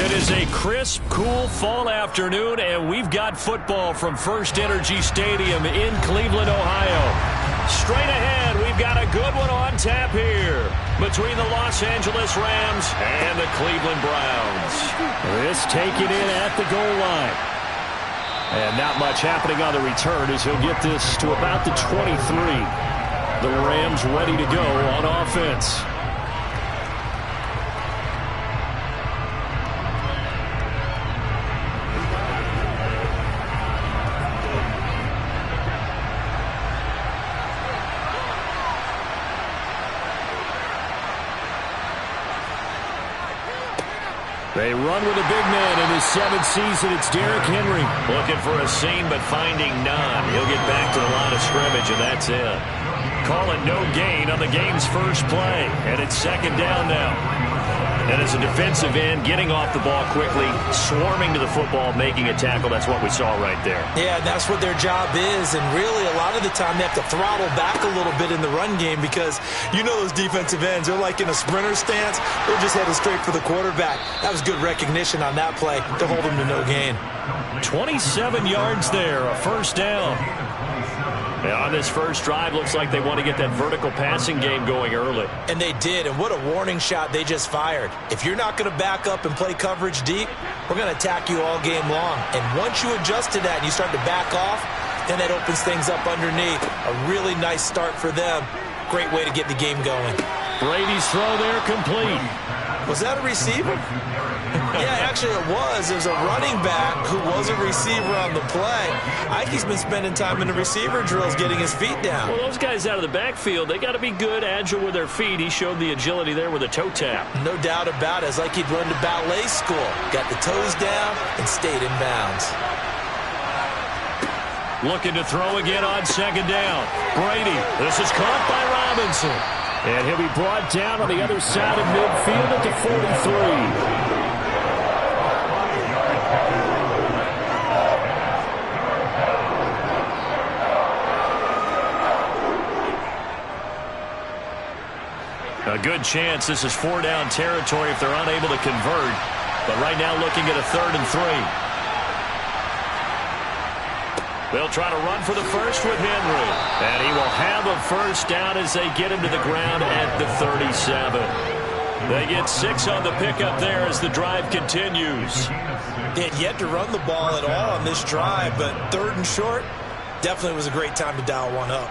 It is a crisp, cool fall afternoon, and we've got football from First Energy Stadium in Cleveland, Ohio. Straight ahead, we've got a good one on tap here between the Los Angeles Rams and the Cleveland Browns. This taken in at the goal line. And not much happening on the return as he'll get this to about the 23. The Rams ready to go on offense. They run with a big man in his 7th season. It's Derrick Henry. Looking for a seam, but finding none. He'll get back to the line of scrimmage, and that's it. Calling no gain on the game's first play. And it's 2nd down now. And as a defensive end, getting off the ball quickly, swarming to the football, making a tackle. That's what we saw right there. Yeah, that's what their job is. And really, a lot of the time, they have to throttle back a little bit in the run game because you know those defensive ends, they're like in a sprinter stance. They're just headed straight for the quarterback. That was good recognition on that play to hold them to no gain. 27 yards there, a 1st down. Yeah, on this first drive, looks like they want to get that vertical passing game going early. And they did, and what a warning shot they just fired. If you're not going to back up and play coverage deep, we're going to attack you all game long. And once you adjust to that and you start to back off, then that opens things up underneath. A really nice start for them. Great way to get the game going. Brady's throw there complete. Was that a receiver? Yeah, actually it was. There's a running back who was a receiver on the play. Ike's been spending time in the receiver drills getting his feet down. Well, those guys out of the backfield, they got to be good, agile with their feet. He showed the agility there with a toe tap. No doubt about it. It's like he'd run to ballet school. Got the toes down and stayed in bounds. Looking to throw again on 2nd down. Brady, this is caught by Robinson. And he'll be brought down on the other side of midfield at the 43. A good chance this is 4-down territory if they're unable to convert. But right now looking at a 3rd and 3. They'll try to run for the first with Henry. And he will have a 1st down as they get him to the ground at the 37. They get 6 on the pickup there as the drive continues. They had yet to run the ball at all on this drive, but 3rd and short, definitely was a great time to dial one up.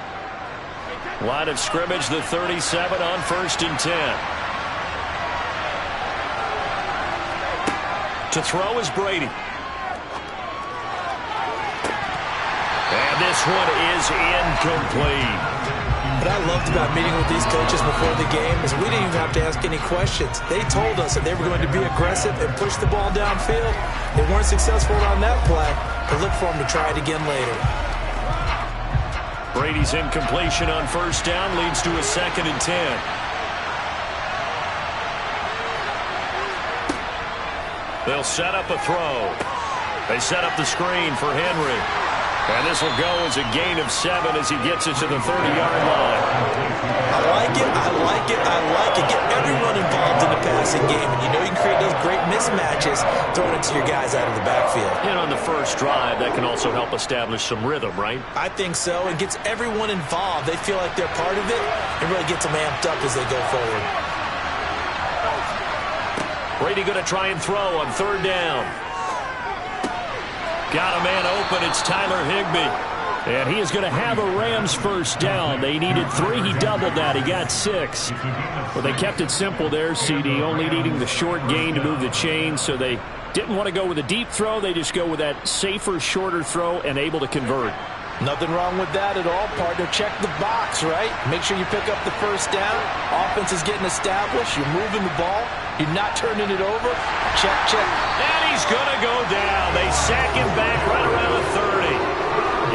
Line of scrimmage, the 37 on 1st and 10. To throw is Brady. And this one is incomplete. What I loved about meeting with these coaches before the game is we didn't even have to ask any questions. They told us that they were going to be aggressive and push the ball downfield. They weren't successful on that play, but look for them to try it again later. Brady's incompletion on 1st down leads to a 2nd and 10. They'll set up a throw. They set up the screen for Henry. And this will go as a gain of 7 as he gets it to the 30-yard line. I like it, I like it, I like it. Get everyone involved in the passing game. And you know you can create those great mismatches throwing it to your guys out of the backfield. And on the first drive, that can also help establish some rhythm, right? I think so. It gets everyone involved. They feel like they're part of it. It really gets them amped up as they go forward. Brady going to try and throw on 3rd down. Got a man open. It's Tyler Higbee. And he is going to have a Rams 1st down. They needed 3. He doubled that. He got 6. Well, they kept it simple there, CD, only needing the short gain to move the chain. So they didn't want to go with a deep throw. They just go with that safer, shorter throw and able to convert. Nothing wrong with that at all, partner. Check the box, right? Make sure you pick up the 1st down. Offense is getting established. You're moving the ball. You're not turning it over. Check, check. And he's going to go down. They sack him back right around the 30.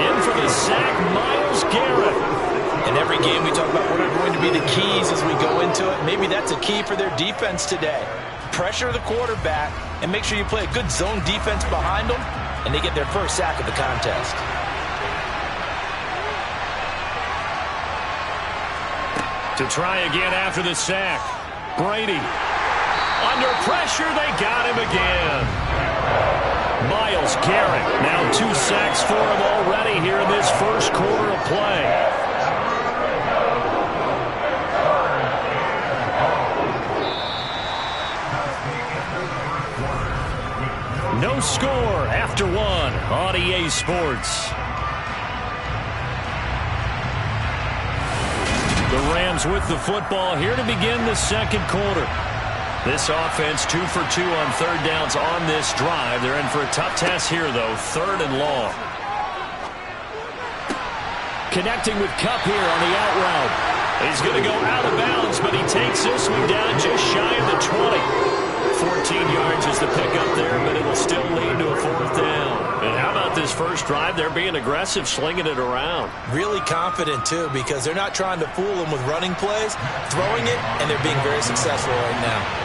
In for the sack, Myles Garrett. In every game we talk about what are going to be the keys as we go into it. Maybe that's a key for their defense today. Pressure the quarterback and make sure you play a good zone defense behind them, and they get their 1st sack of the contest. To try again after the sack. Brady Under pressure, they got him again. Myles Garrett, now 2 sacks for him already here in this first quarter of play. No score after 1 on EA Sports. The Rams with the football here to begin the second quarter. This offense 2 for 2 on third downs on this drive. They're in for a tough test here, though, 3rd and long. Connecting with Kupp here on the out route. He's going to go out of bounds, but he takes this one down just shy of the 20. 14 yards is the pickup there, but it will still lead to a 4th down. And how about this first drive? They're being aggressive, slinging it around. Really confident, too, because they're not trying to fool them with running plays, throwing it, and they're being very successful right now.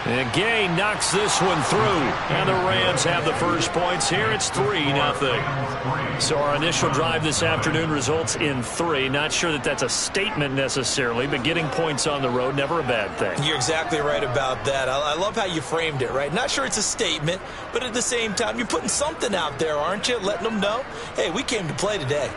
And Gay knocks this one through. And the Rams have the first points here. It's 3-0. So our initial drive this afternoon results in 3. Not sure that that's a statement necessarily, but getting points on the road, never a bad thing. You're exactly right about that. I love how you framed it, right? Not sure it's a statement, but at the same time, you're putting something out there, aren't you? Letting them know, hey, we came to play today.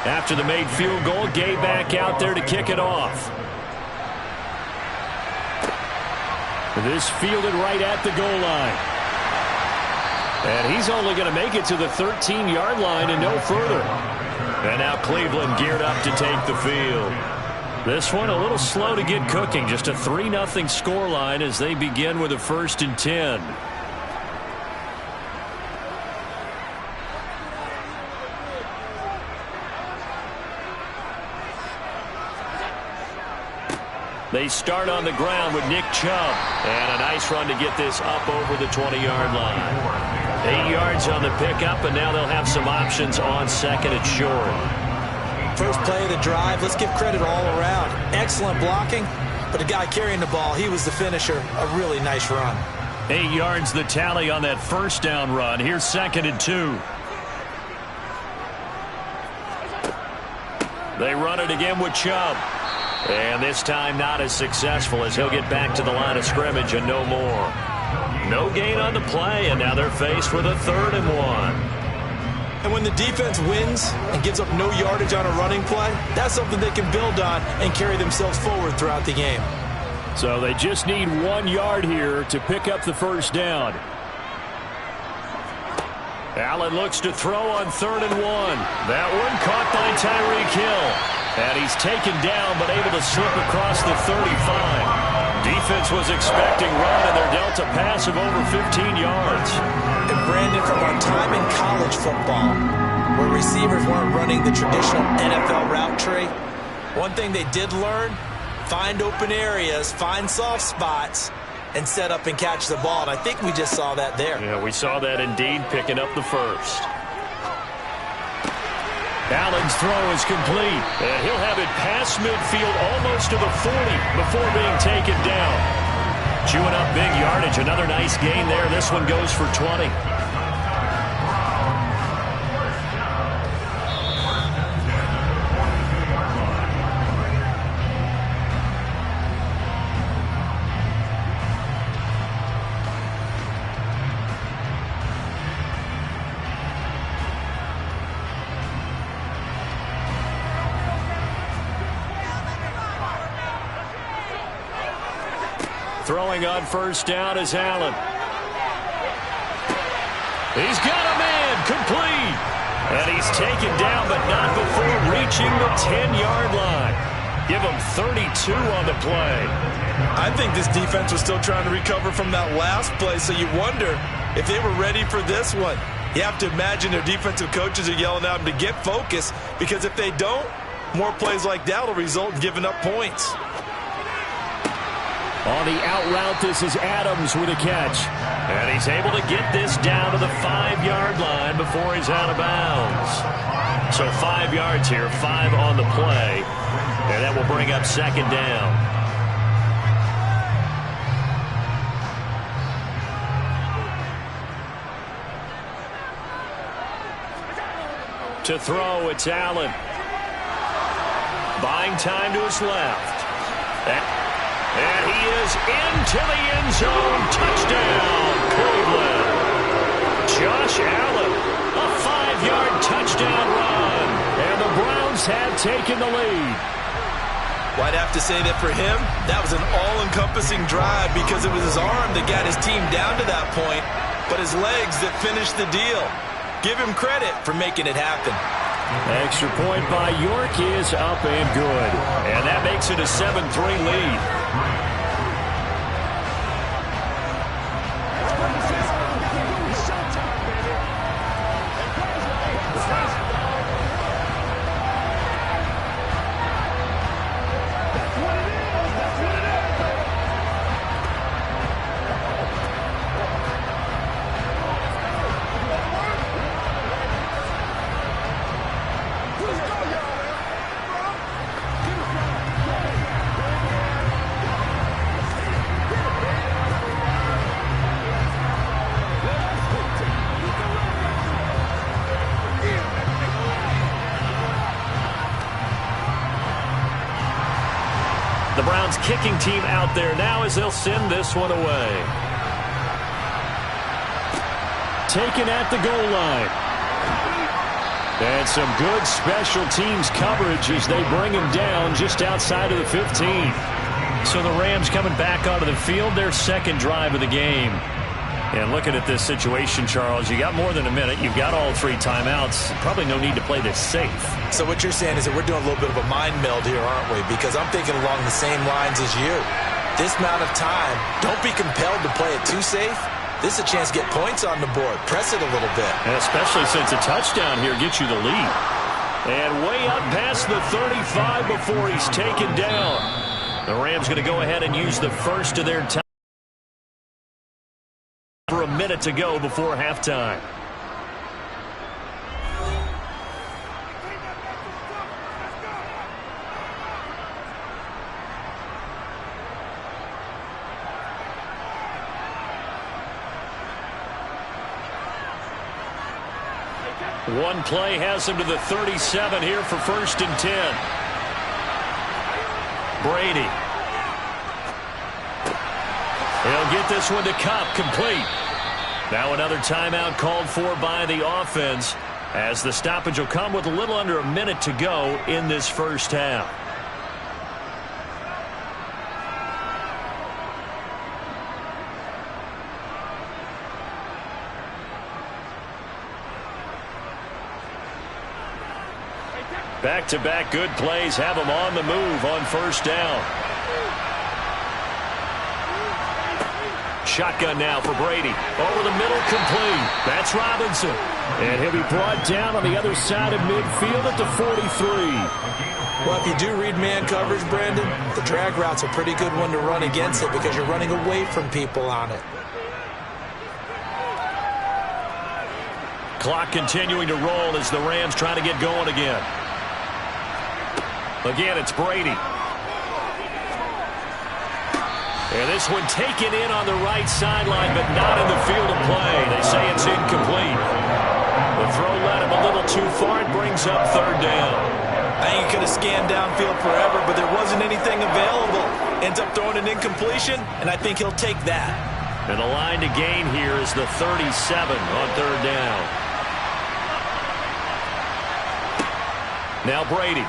After the made field goal, Gay back out there to kick it off. This fielded right at the goal line. And he's only going to make it to the 13-yard line and no further. And now Cleveland geared up to take the field. This one a little slow to get cooking. Just a 3-0 scoreline as they begin with a 1st and 10. They start on the ground with Nick Chubb. And a nice run to get this up over the 20-yard line. 8 yards on the pickup, and now they'll have some options on 2nd and short. First play of the drive, let's give credit all around. Excellent blocking, but the guy carrying the ball, he was the finisher. A really nice run. 8 yards the tally on that first down run. Here's 2nd and 2. They run it again with Chubb. And this time not as successful as he'll get back to the line of scrimmage and no more. No gain on the play, and now they're faced with a 3rd and 1. And when the defense wins and gives up no yardage on a running play, that's something they can build on and carry themselves forward throughout the game. So they just need 1 yard here to pick up the first down. Allen looks to throw on 3rd and 1. That one caught by Tyreek Hill. And he's taken down, but able to slip across the 35. Defense was expecting run, and they're dealt a pass of over 15 yards. And Brandon, from our time in college football, where receivers weren't running the traditional NFL route tree, one thing they did learn, find open areas, find soft spots, and set up and catch the ball. And I think we just saw that there. Yeah, we saw that indeed, picking up the first. Allen's throw is complete, and he'll have it past midfield almost to the 40 before being taken down. Chewing up big yardage, another nice gain there. This one goes for 20. Throwing on first down is Allen. He's got a man, complete. And he's taken down, but not before reaching the 10-yard line. Give him 32 on the play. I think this defense was still trying to recover from that last play, so you wonder if they were ready for this one. You have to imagine their defensive coaches are yelling at them to get focused, because if they don't, more plays like that will result in giving up points. On the out route, this is Adams with a catch. And he's able to get this down to the 5-yard line before he's out of bounds. So 5 yards here, 5 on the play. And that will bring up second down. To throw, it's Allen. Buying time to his left. And he is into the end zone. Touchdown, Cleveland. Josh Allen, a 5-yard touchdown run. And the Browns have taken the lead. Well, I'd have to say that for him, that was an all-encompassing drive because it was his arm that got his team down to that point, but his legs that finished the deal. Give him credit for making it happen. Extra point by York is up and good. And that makes it a 7-3 lead. The Browns kicking team out there now as they'll send this one away. Taken at the goal line. And some good special teams coverage as they bring him down just outside of the 15. So the Rams coming back onto the field, their second drive of the game. And looking at this situation, Charles, you got more than a minute. You've got all 3 timeouts. Probably no need to play this safe. So what you're saying is that we're doing a little bit of a mind meld here, aren't we? Because I'm thinking along the same lines as you. This amount of time, don't be compelled to play it too safe. This is a chance to get points on the board. Press it a little bit. And especially since a touchdown here gets you the lead. And way up past the 35 before he's taken down. The Rams going to go ahead and use the first of their time. For a minute to go before halftime. One play has him to the 37 here for 1st and 10. Brady. He'll get this one to Kupp, complete. Now another timeout called for by the offense as the stoppage will come with a little under a minute to go in this first half. Back-to-back good plays have him on the move on 1st down. Shotgun now for Brady. Over the middle, complete. That's Robinson. And he'll be brought down on the other side of midfield at the 43. Well, if you do read man coverage, Brandon, the drag route's a pretty good one to run against it because you're running away from people on it. Clock continuing to roll as the Rams try to get going again. Again, it's Brady. And this one taken in on the right sideline, but not in the field of play. They say it's incomplete. The throw led him a little too far. It brings up 3rd down. I think he could have scanned downfield forever, but there wasn't anything available. Ends up throwing an incompletion, and I think he'll take that. And the line to gain here is the 37 on 3rd down. Now Brady.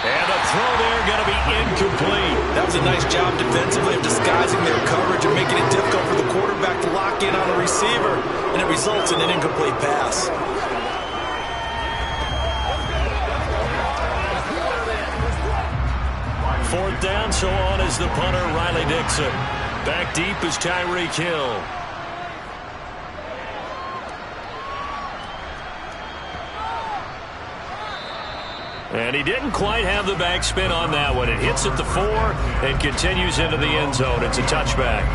And the throw there going to be incomplete. That was a nice job defensively of disguising their coverage and making it difficult for the quarterback to lock in on a receiver, and it results in an incomplete pass. Fourth down, so on is the punter, Riley Dixon. Back deep is Tyreek Hill. And he didn't quite have the backspin on that one. It hits at the 4 and continues into the end zone. It's a touchback.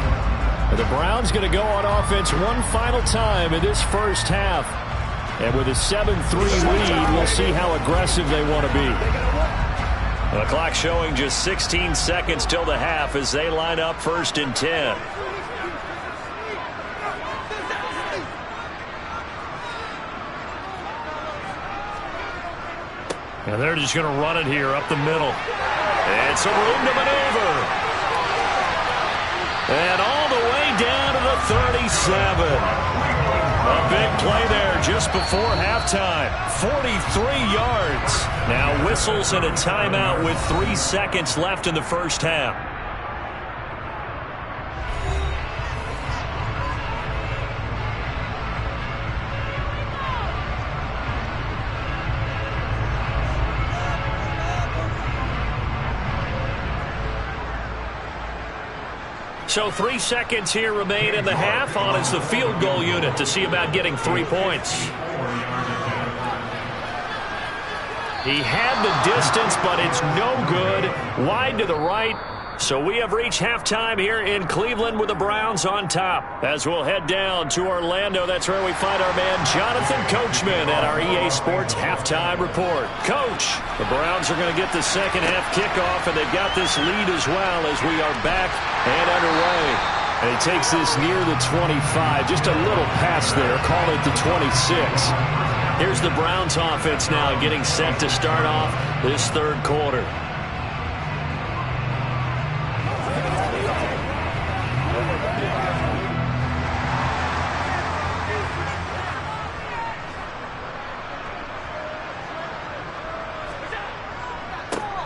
The Browns going to go on offense one final time in this first half. And with a 7-3 lead, we'll see how aggressive they want to be. The clock showing just 16 seconds till the half as they line up 1st and 10. And they're just going to run it here up the middle. And some room to maneuver. And all the way down to the 37. A big play there just before halftime. 43 yards. Now whistles and a timeout with 3 seconds left in the first half. So 3 seconds here remain in the half. On is the field goal unit to see about getting 3 points. He had the distance, but it's no good. Wide to the right. So we have reached halftime here in Cleveland with the Browns on top. As we'll head down to Orlando, that's where we find our man Jonathan Coachman at our EA Sports Halftime Report. Coach, the Browns are going to get the second half kickoff, and they've got this lead as well as we are back and underway. And he takes this near the 25. Just a little pass there. Call it the 26. Here's the Browns offense now getting set to start off this third quarter.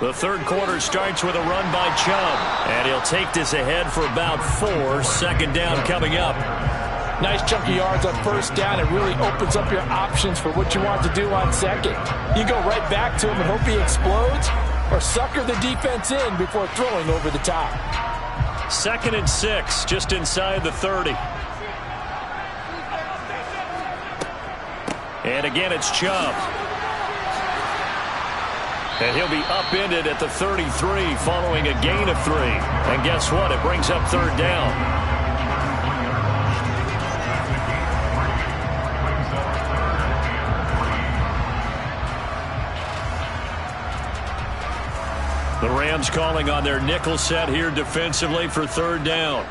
The third quarter starts with a run by Chubb, and he'll take this ahead for about 4. Second down coming up. Nice chunky yards on first down. It really opens up your options for what you want to do on second. You go right back to him and hope he explodes, or sucker the defense in before throwing over the top. 2nd and 6, just inside the 30. And again, it's Chubb. And he'll be upended at the 33 following a gain of 3. And guess what? It brings up third down. The Rams calling on their nickel set here defensively for third down.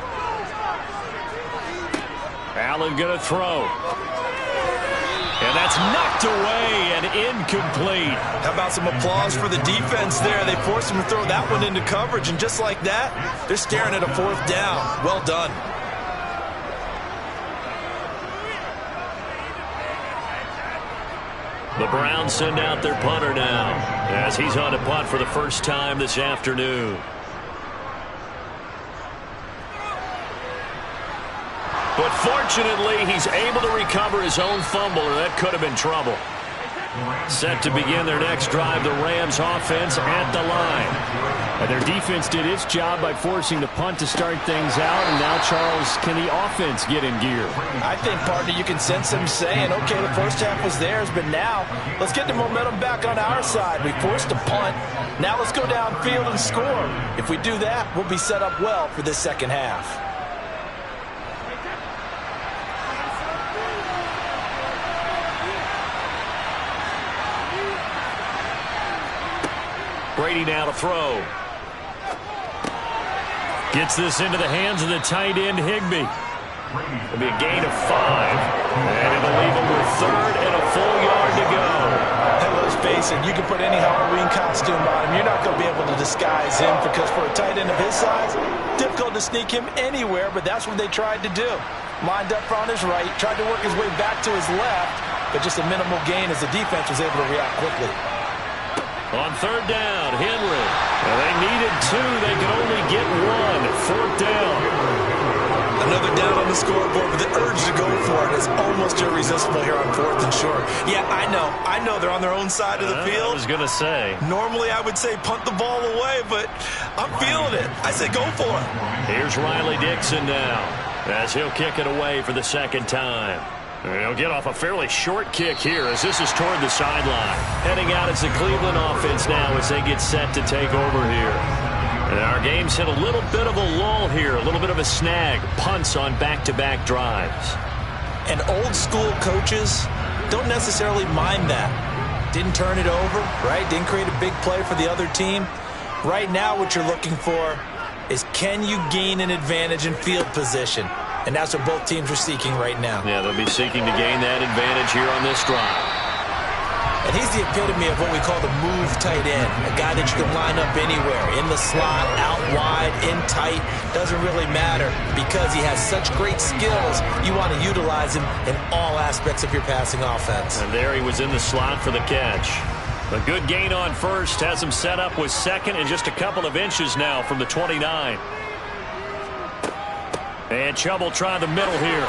Allen going to throw. And that's knocked away and incomplete. How about some applause for the defense there? They forced him to throw that one into coverage, and just like that, they're staring at a 4th down. Well done. The Browns send out their punter now as he's on to punt for the first time this afternoon. But fortunately, he's able to recover his own fumble, or that could have been trouble. Set to begin their next drive, the Rams offense at the line. And their defense did its job by forcing the punt to start things out. And now, Charles, can the offense get in gear? I think, partner, you can sense them saying, okay, the first half was theirs, but now let's get the momentum back on our side. We forced a punt. Now let's go downfield and score. If we do that, we'll be set up well for this second half. Brady now to throw. Gets this into the hands of the tight end, Higbee. It'll be a gain of 5. And it'll leave him with third and a full yard to go. And let's face it, you can put any Halloween costume on him. You're not going to be able to disguise him, because for a tight end of his size, difficult to sneak him anywhere, but that's what they tried to do. Lined up on his right, tried to work his way back to his left, but just a minimal gain as the defense was able to react quickly. On third down, Henry. Well, they needed 2. They could only get 1. 4th down. Another down on the scoreboard, but the urge to go for it is almost irresistible here on 4th and short. Yeah, I know they're on their own side of the field. I was going to say. Normally I would say punt the ball away, but I'm feeling it. I say go for it. Here's Riley Dixon now as he'll kick it away for the second time. He'll get off a fairly short kick here as this is toward the sideline. Heading out is the Cleveland offense now as they get set to take over here. And our game's hit a little bit of a lull here, a little bit of a snag. Punts on back-to-back drives. And old school coaches don't necessarily mind that. Didn't turn it over, right? Didn't create a big play for the other team. Right now what you're looking for is can you gain an advantage in field position? And that's what both teams are seeking right now. Yeah, they'll be seeking to gain that advantage here on this drive. And he's the epitome of what we call the move tight end. A guy that you can line up anywhere. In the slot, out wide, in tight. Doesn't really matter because he has such great skills. You want to utilize him in all aspects of your passing offense. And there he was in the slot for the catch. A good gain on first. Has him set up with second and just a couple of inches now from the 29. And Chubb will try the middle here.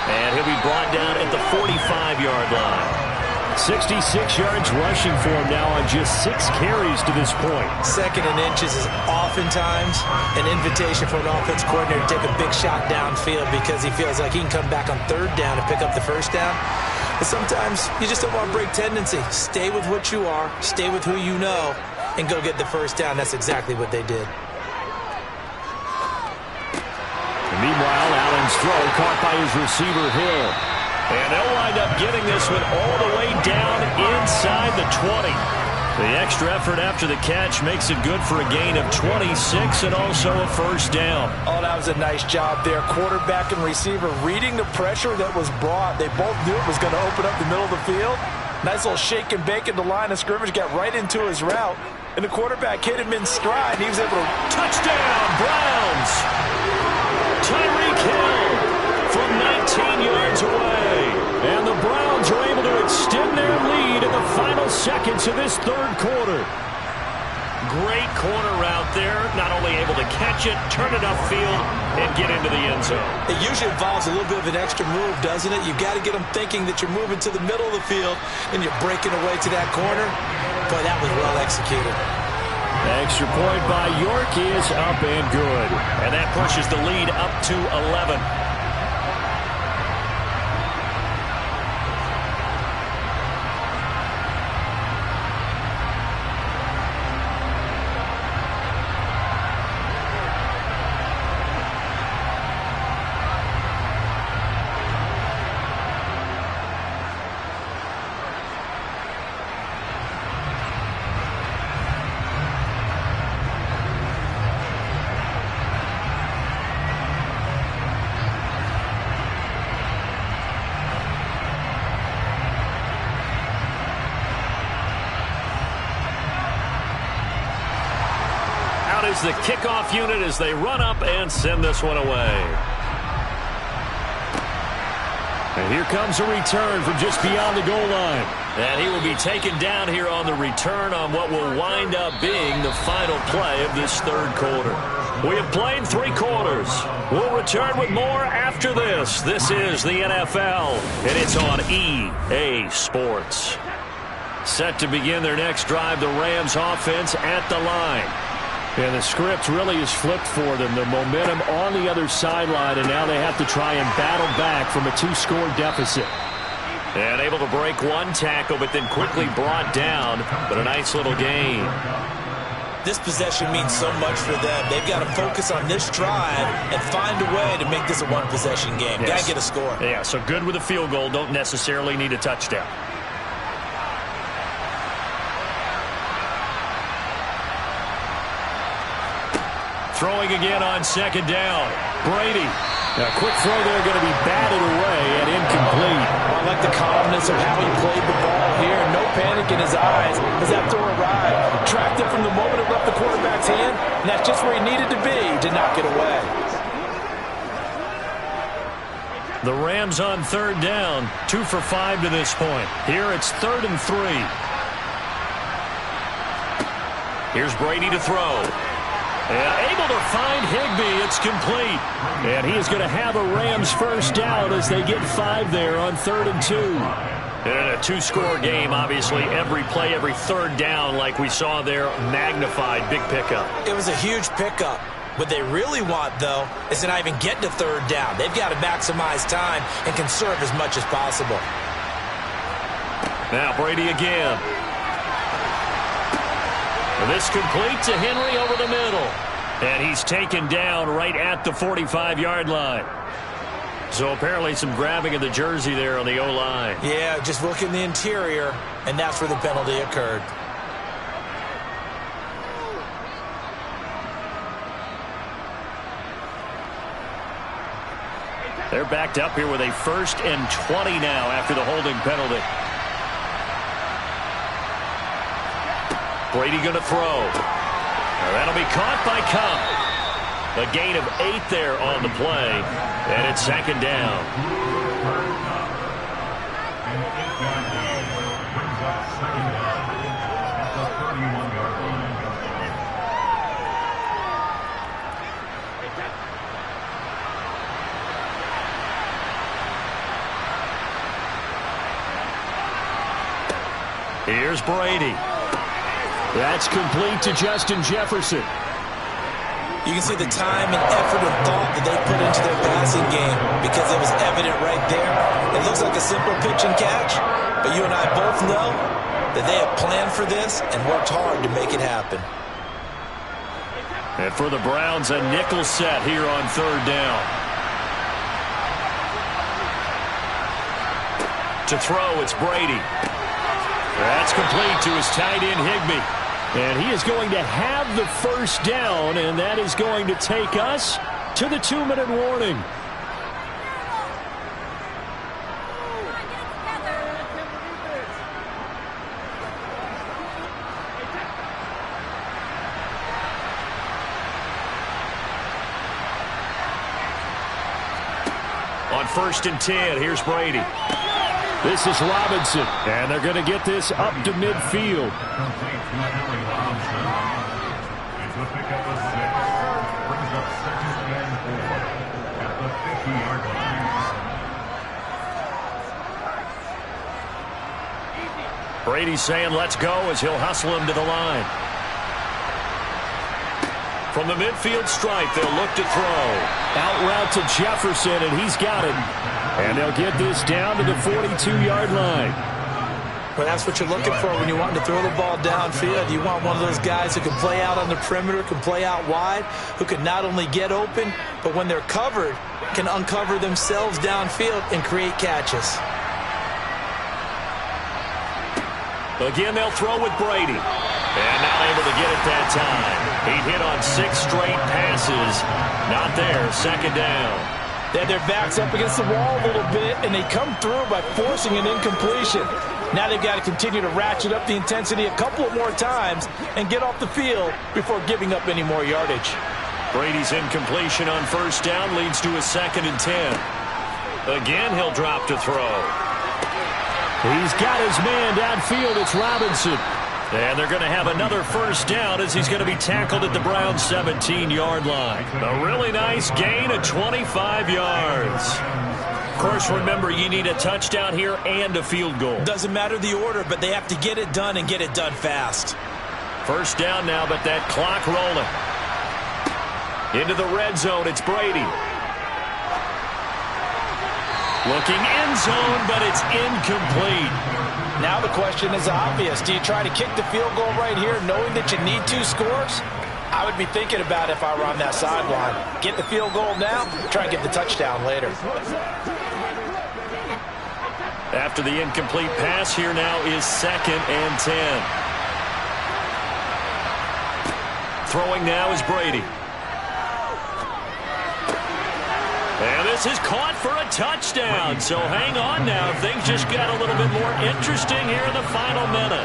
And he'll be brought down at the 45-yard line. 66 yards rushing for him now on just 6 carries to this point. Second and inches is oftentimes an invitation for an offense coordinator to take a big shot downfield because he feels like he can come back on third down and pick up the first down. But sometimes you just don't want to break tendency. Stay with what you are, stay with who you know, and go get the first down. That's exactly what they did. Meanwhile, Allen's throw caught by his receiver, Hill. And they'll wind up getting this one all the way down inside the 20. The extra effort after the catch makes it good for a gain of 26 and also a first down. Oh, that was a nice job there. Quarterback and receiver reading the pressure that was brought. They both knew it was going to open up the middle of the field. Nice little shake and bake at the line of scrimmage, got right into his route. And the quarterback hit him in stride, and he was able to... Touchdown, Browns! Tyreek Hill from 19 yards away. And the Browns are able to extend their lead in the final seconds of this third quarter. Great corner route there. Not only able to catch it, turn it upfield, and get into the end zone. It usually involves a little bit of an extra move, doesn't it? You've got to get them thinking that you're moving to the middle of the field and you're breaking away to that corner. Boy, that was well executed. Extra point by York is up and good. And that pushes the lead up to 11. Is the kickoff unit as they run up and send this one away. And here comes a return from just beyond the goal line. And he will be taken down here on the return on what will wind up being the final play of this third quarter. We have played 3 quarters. We'll return with more after this. This is the NFL, and it's on EA Sports. Set to begin their next drive, the Rams offense at the line. And the script really is flipped for them. The momentum on the other sideline, and now they have to try and battle back from a 2-score deficit. And able to break one tackle, but then quickly brought down. But a nice little gain. This possession means so much for them. They've got to focus on this drive and find a way to make this a one-possession game. Yes. Got to get a score. Yeah, so good with a field goal. Don't necessarily need a touchdown. Throwing again on second down. Brady. A quick throw there going to be batted away and incomplete. I like the calmness of how he played the ball here. No panic in his eyes as that throw arrived. Tracked it from the moment it left the quarterback's hand, and that's just where he needed to be to knock it away. The Rams on third down. 2 for 5 to this point. Here it's 3rd and 3. Here's Brady to throw. And able to find Higbee. It's complete. And he is going to have a Rams first down as they get 5 there on 3rd and 2. And a 2-score game, obviously. Every play, every third down, like we saw there, magnified. Big pickup. It was a huge pickup. What they really want, though, is to not even get to third down. They've got to maximize time and conserve as much as possible. Now Brady again. This complete to Henry over the middle. And he's taken down right at the 45-yard line. So apparently some grabbing of the jersey there on the O-line. Yeah, just look in the interior, and that's where the penalty occurred. They're backed up here with a 1st and 20 now after the holding penalty. Brady going to throw. Now that'll be caught by Cobb. A gain of 8 there on the play, and it's 2nd down. Here's Brady. That's complete to Justin Jefferson. You can see the time and effort and thought that they put into their passing game because it was evident right there. It looks like a simple pitch and catch, but you and I both know that they have planned for this and worked hard to make it happen. And for the Browns, a nickel set here on 3rd down. To throw, it's Brady. That's complete to his tight end, Higbee. And he is going to have the 1st down, and that is going to take us to the 2-minute warning. On 1st and 10, here's Brady. This is Robinson, and they're going to get this up to midfield. Brady's saying let's go as he'll hustle him to the line. From the midfield stripe, they'll look to throw. Out route to Jefferson, and he's got it. And they'll get this down to the 42-yard line. Well, that's what you're looking for when you want to throw the ball downfield. You want one of those guys who can play out on the perimeter, can play out wide, who can not only get open, but when they're covered, can uncover themselves downfield and create catches. Again, they'll throw with Brady. And not able to get it that time. He hit on 6 straight passes. Not there, 2nd down. They had their backs up against the wall a little bit, and they come through by forcing an incompletion. Now they've got to continue to ratchet up the intensity a couple of more times and get off the field before giving up any more yardage. Brady's incompletion on 1st down leads to a 2nd and 10. Again, he'll drop to throw. He's got his man downfield. It's Robinson. And they're going to have another 1st down as he's going to be tackled at the Browns' 17-yard line. A really nice gain of 25 yards. Of course, remember, you need a touchdown here and a field goal. Doesn't matter the order, but they have to get it done and get it done fast. 1st down now, but that clock rolling. Into the red zone, it's Brady. Looking end zone, but it's incomplete. Now the question is obvious. Do you try to kick the field goal right here knowing that you need 2 scores? I would be thinking about it if I were on that sideline. Get the field goal now, try and get the touchdown later. After the incomplete pass, here now is 2nd and 10. Throwing now is Brady. And this is caught for a touchdown. So hang on now. Things just got a little bit more interesting here in the final minute.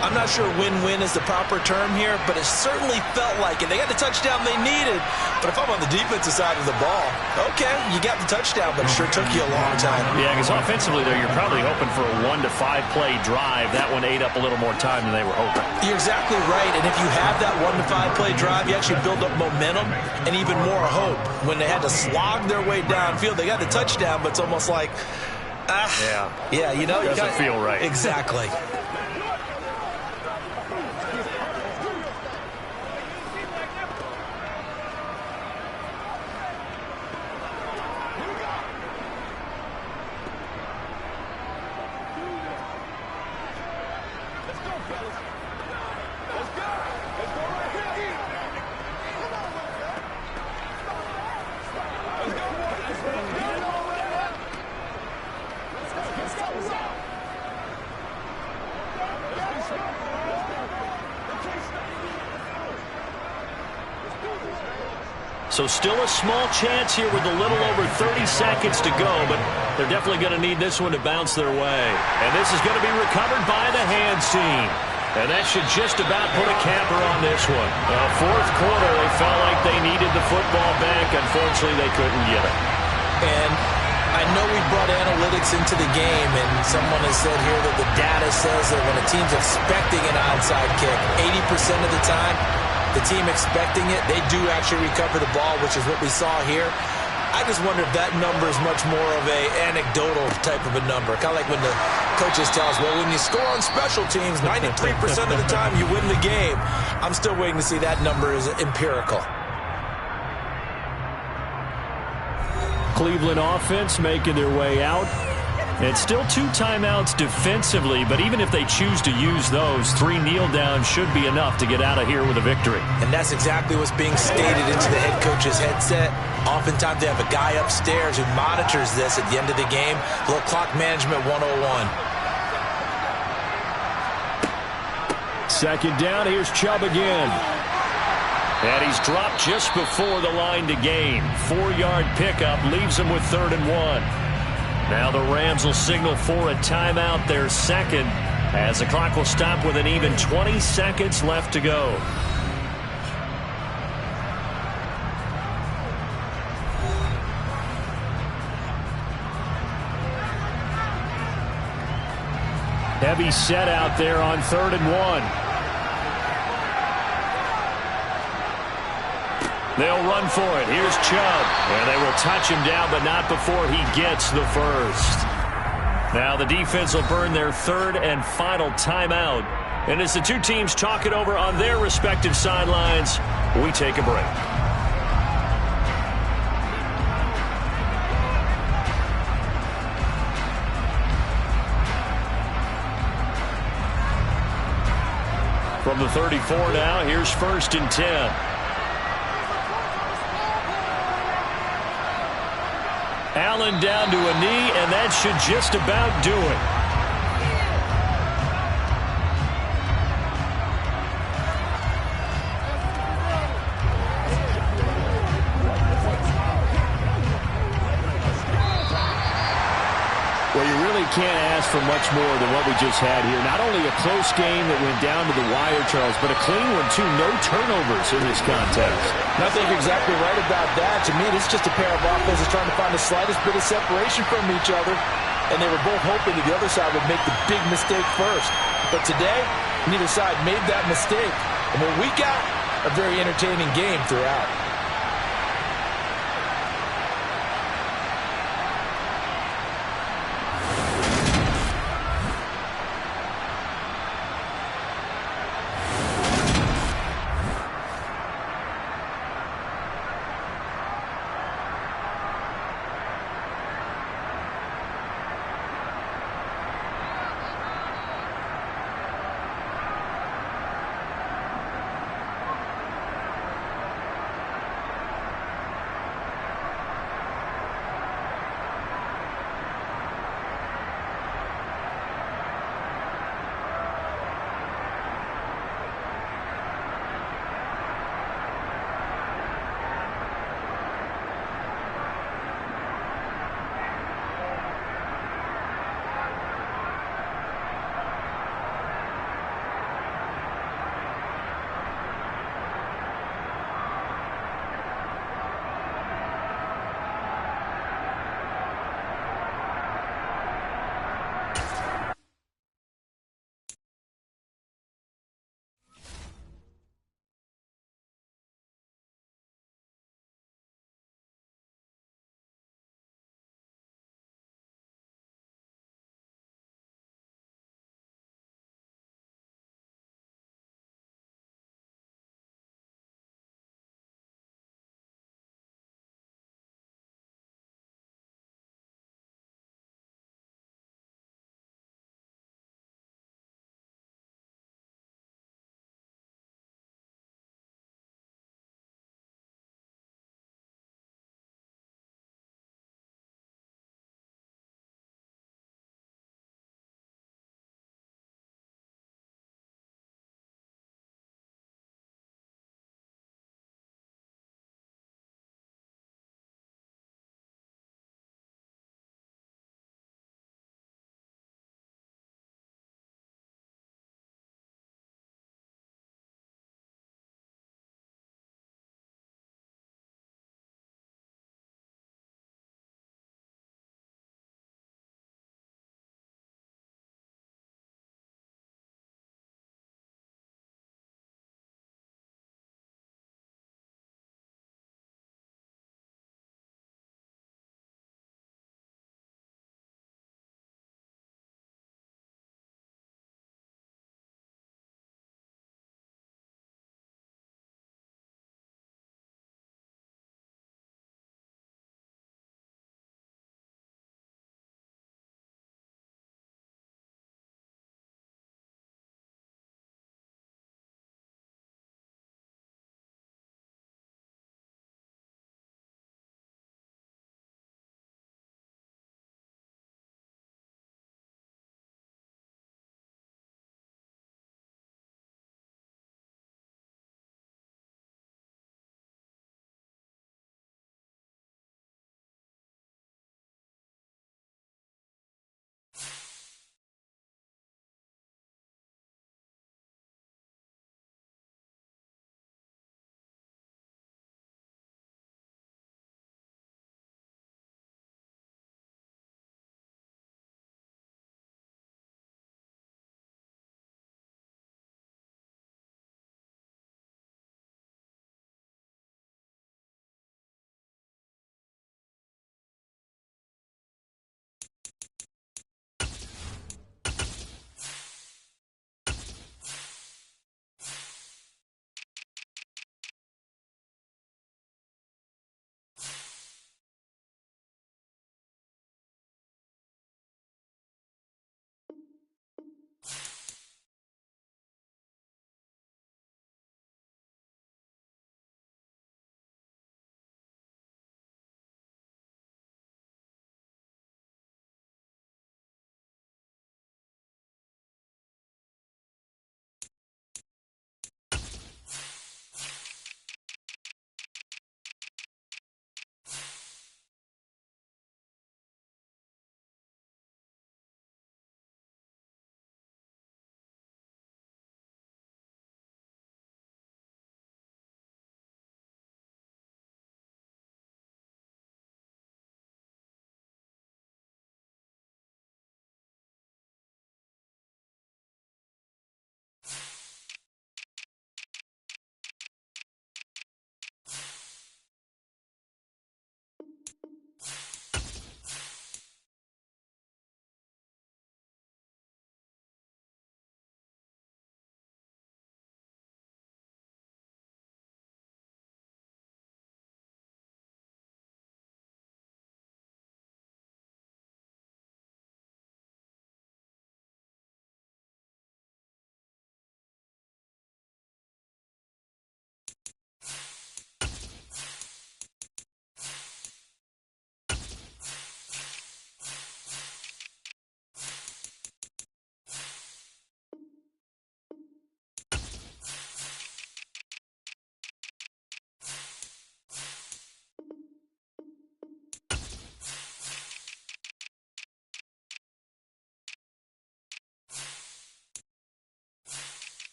I'm not sure win-win is the proper term here, but it certainly felt like it. They got the touchdown they needed. But if I'm on the defensive side of the ball, okay, you got the touchdown, but it sure took you a long time. Yeah, because offensively, though, you're probably hoping for a 1 to 5 play drive. That one ate up a little more time than they were hoping. You're exactly right. And if you have that 1 to 5 play drive, you actually build up momentum and even more hope. When they had to slog their way downfield, they got the touchdown, but it's almost like, yeah, you know, it doesn't feel right. Exactly. So still a small chance here with a little over 30 seconds to go, but they're definitely going to need this one to bounce their way. And this is going to be recovered by the hands team. And that should just about put a capper on this one. Fourth quarter, they felt like they needed the football back. Unfortunately, they couldn't get it. And I know we brought analytics into the game, and someone has said here that the data says that when a team's expecting an onside kick, 80% of the time, the team expecting it, they do actually recover the ball, which is what we saw here. I just wonder if that number is much more of a anecdotal type of a number. Kind of like when the coaches tell us, well, when you score on special teams, 93% of the time you win the game. I'm still waiting to see that number is empirical. Cleveland offense making their way out. And still 2 timeouts defensively, but even if they choose to use those, 3 kneel downs should be enough to get out of here with a victory. And that's exactly what's being stated into the head coach's headset. Oftentimes they have a guy upstairs who monitors this at the end of the game. A little clock management 101. Second down, here's Chubb again. And he's dropped just before the line to gain. 4-yard pickup leaves him with 3rd and 1. Now the Rams will signal for a timeout, their second, as the clock will stop with an even 20 seconds left to go. Heavy set out there on 3rd and 1. They'll run for it. Here's Chubb. And they will touch him down, but not before he gets the first. Now the defense will burn their 3rd and final timeout. And as the two teams talk it over on their respective sidelines, we take a break. From the 34 now, here's 1st and 10. Allen down to a knee, and that should just about do it. Well, you really can't ask for much more than what we just had here. Not only a close game that went down to the wire, Charles, but a clean one, too. No turnovers in this contest. I think you're exactly right about that. To me, this is just a pair of offenses trying to find the slightest bit of separation from each other, and they were both hoping that the other side would make the big mistake first. But today, neither side made that mistake. And what we got, a very entertaining game throughout.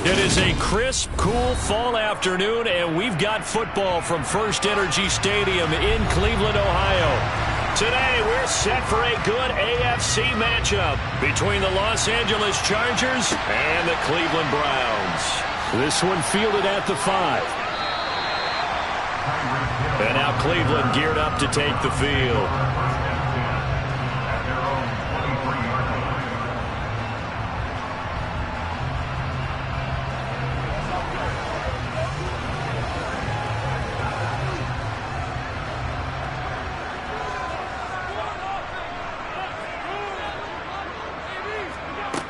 It is a crisp, cool fall afternoon, and we've got football from First Energy Stadium in Cleveland, Ohio. Today, we're set for a good AFC matchup between the Los Angeles Chargers and the Cleveland Browns. This one fielded at the 5. And now Cleveland geared up to take the field.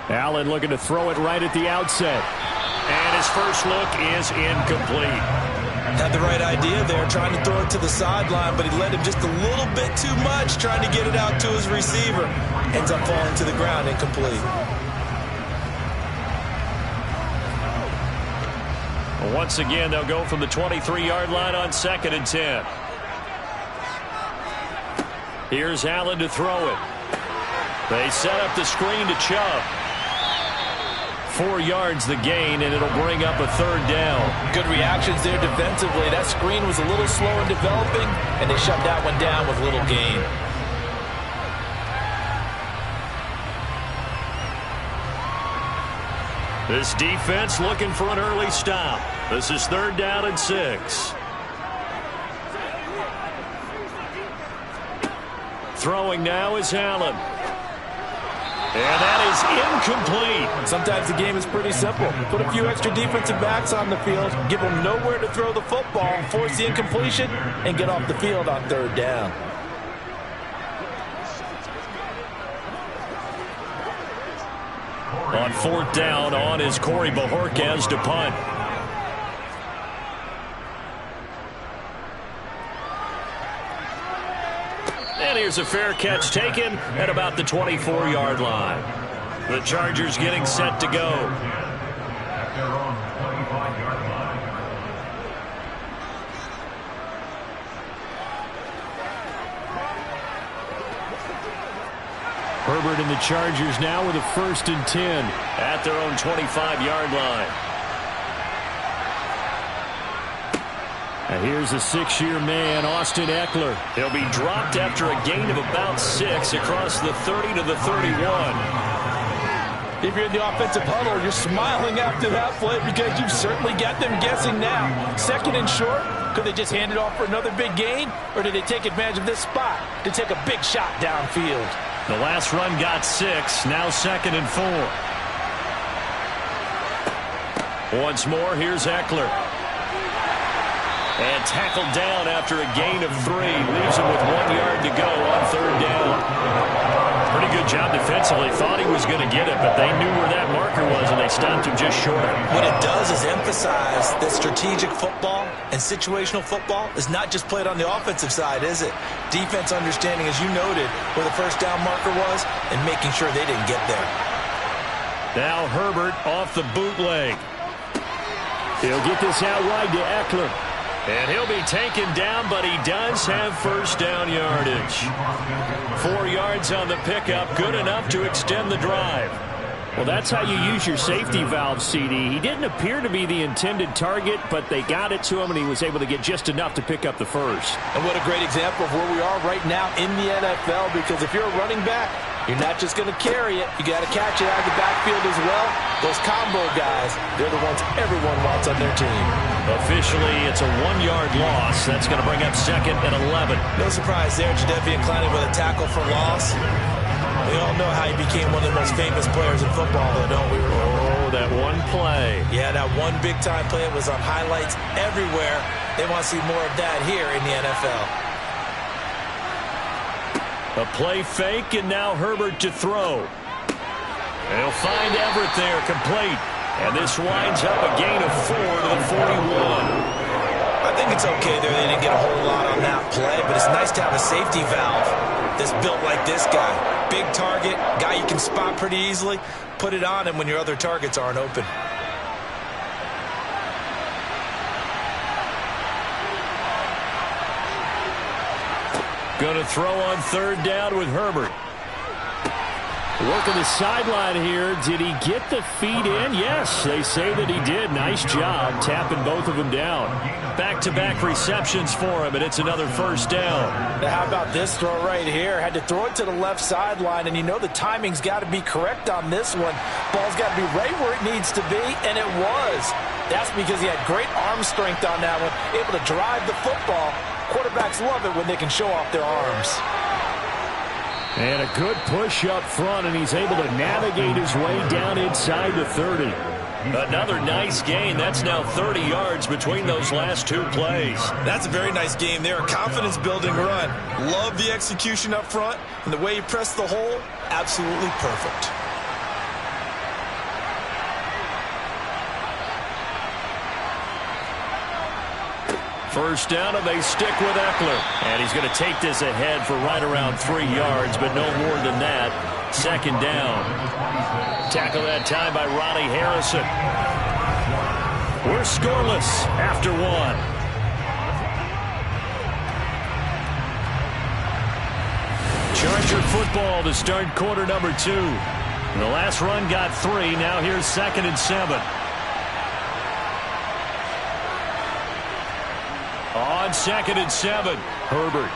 Allen looking to throw it right at the outset. And his first look is incomplete. Had the right idea there, trying to throw it to the sideline, but he led him just a little bit too much, trying to get it out to his receiver. Ends up falling to the ground, incomplete. Once again, they'll go from the 23-yard line on 2nd and 10. Here's Allen to throw it. They set up the screen to Chubb. 4 yards the gain, and it'll bring up a 3rd down. Good reactions there defensively. That screen was a little slow in developing, and they shut that one down with little gain. This defense looking for an early stop. This is 3rd down and 6. Throwing now is Allen. And that is incomplete. Sometimes the game is pretty simple. Put a few extra defensive backs on the field, give them nowhere to throw the football, force the incompletion, and get off the field on 3rd down. On 4th down, on is Corey Bojorquez to punt. And here's a fair catch taken at about the 24-yard line. The Chargers getting set to go. Herbert and the Chargers now with a 1st and 10 at their own 25-yard line. And here's a 6-year man, Austin Eckler. He'll be dropped after a gain of about 6 across the 30 to the 31. If you're in the offensive huddle, you're smiling after that play because you've certainly got them guessing now. 2nd and short, could they just hand it off for another big gain? Or did they take advantage of this spot to take a big shot downfield? The last run got 6, now 2nd and 4. Once more, here's Eckler. And tackled down after a gain of 3. Leaves him with 1 yard to go on 3rd down. Pretty good job defensively. Thought he was going to get it, but they knew where that marker was, and they stopped him just short. What it does is emphasize that strategic football and situational football is not just played on the offensive side, is it? Defense understanding, as you noted, where the 1st down marker was and making sure they didn't get there. Now Herbert off the bootleg. He'll get this out wide to Eckler. And he'll be taken down, but he does have 1st down yardage. 4 yards on the pickup, good enough to extend the drive. Well, that's how you use your safety valve, CD. He didn't appear to be the intended target, but they got it to him, and he was able to get just enough to pick up the 1st. And what a great example of where we are right now in the NFL, because if you're a running back, you're not just going to carry it. You got to catch it out of the backfield as well. Those combo guys, they're the ones everyone wants on their team. Officially, it's a 1-yard loss. That's going to bring up 2nd and 11. No surprise there, Jadeveon Clowney with a tackle for loss. We all know how he became one of the most famous players in football, though, don't we? Oh, that one play. Yeah, that one big-time play was on highlights everywhere. They want to see more of that here in the NFL. A play fake, and now Herbert to throw. They'll find Everett there, complete. And this winds up a gain of 4 to the 41. I think it's okay there. They didn't get a whole lot on that play, but it's nice to have a safety valve that's built like this guy. Big target, guy you can spot pretty easily. Put it on him when your other targets aren't open. Going to throw on 3rd down with Herbert. Working the sideline here. Did he get the feet in? Yes, they say that he did. Nice job tapping both of them down. Back-to-back receptions for him, and it's another first down. Now, how about this throw right here? Had to throw it to the left sideline, and you know the timing's got to be correct on this one. Ball's got to be right where it needs to be, and it was. That's because he had great arm strength on that one, able to drive the football. Quarterbacks love it when they can show off their arms. And a good push up front, and he's able to navigate his way down inside the 30. Another nice gain. That's now 30 yards between those last two plays. That's a very nice game there. A confidence-building run. Love the execution up front, and the way he pressed the hole, absolutely perfect. First down, and they stick with Eckler. And he's going to take this ahead for right around 3 yards, but no more than that. Second down. Tackle that time by Ronnie Harrison. We're scoreless after one. Charger football to start quarter number 2. The last run got 3. Now here's 2nd and 7. On 2nd and 7, Herbert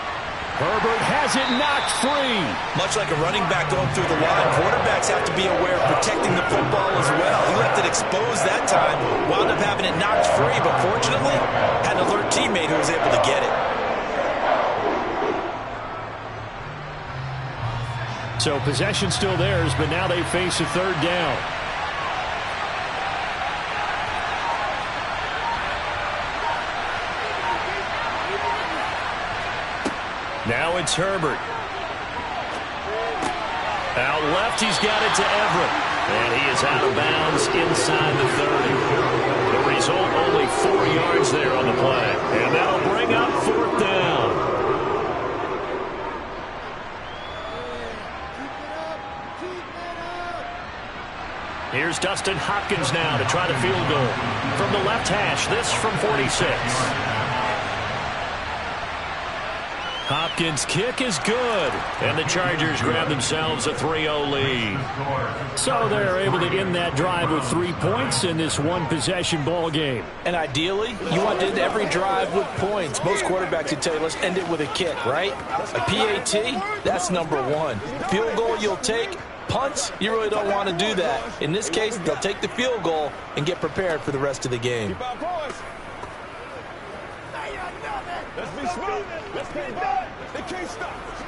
has it knocked free. Much like a running back going through the line, quarterbacks have to be aware of protecting the football as well. He left it exposed that time, wound up having it knocked free, but fortunately, had an alert teammate who was able to get it. So possession still theirs, but now they face a third down. Now it's Herbert. Out left, he's got it to Everett. And he is out of bounds inside the 30. The result, only 4 yards there on the play. And that'll bring up 4th down. Here's Dustin Hopkins now to try the field goal. From the left hash, this from 46. Hopkins' kick is good, and the Chargers grab themselves a 3-0 lead. So they're able to end that drive with 3 points in this one-possession ball game. And ideally, you want to end every drive with points. Most quarterbacks would tell you, let's end it with a kick, right? A PAT, that's number 1. Field goal you'll take. Punts, you really don't want to do that. In this case, they'll take the field goal and get prepared for the rest of the game. Let's be smart. Let's get done. They can't stop us.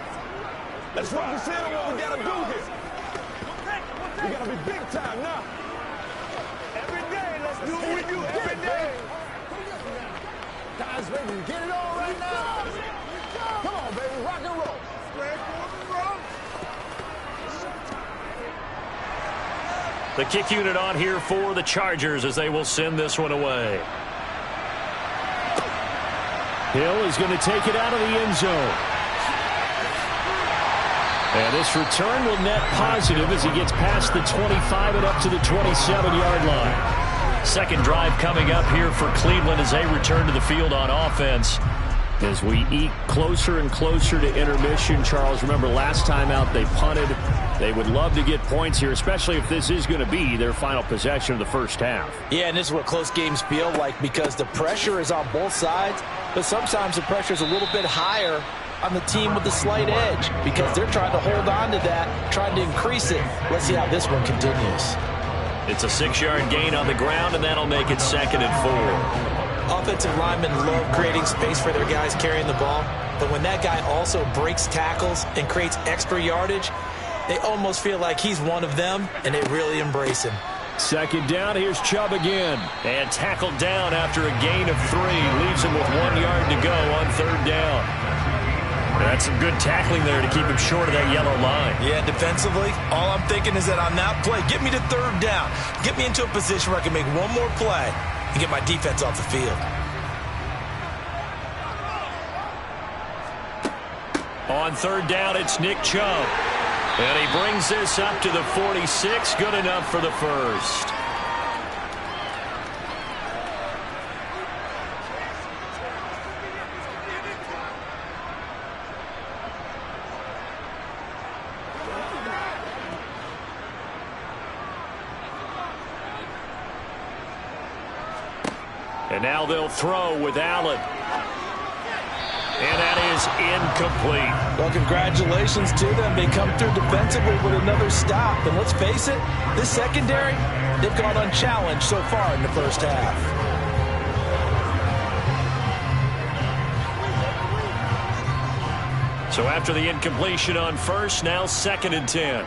Let's focus in on what we got to do here. We got to be big time now. Every day, let's do what we do every day. Guys, baby, get it on right now. Come on, baby, rock and roll. The kick unit on here for the Chargers as they will send this one away. Hill is going to take it out of the end zone. And this return will net positive as he gets past the 25 and up to the 27-yard line. Second drive coming up here for Cleveland as they return to the field on offense. As we eke closer and closer to intermission, Charles, remember last time out they punted. They would love to get points here, especially if this is going to be their final possession of the first half. Yeah, and this is what close games feel like because the pressure is on both sides, but sometimes the pressure is a little bit higher on the team with the slight edge because they're trying to hold on to that, trying to increase it. Let's see how this one continues. It's a 6-yard gain on the ground, and that'll make it 2nd and 4. Offensive linemen love creating space for their guys carrying the ball, but when that guy also breaks tackles and creates extra yardage, they almost feel like he's one of them, and they really embrace him. Second down, here's Chubb again. And tackled down after a gain of 3. Leaves him with 1 yard to go on 3rd down. That's some good tackling there to keep him short of that yellow line. Yeah, defensively, all I'm thinking is that on that play, get me to 3rd down. Get me into a position where I can make one more play and get my defense off the field. On 3rd down, it's Nick Chubb. And he brings this up to the 46. Good enough for the first. And now they'll throw with Allen. And that is incomplete. Well, congratulations to them. They come through defensively with another stop. And let's face it, this secondary, they've gone unchallenged so far in the first half. So after the incompletion on first, now 2nd and 10.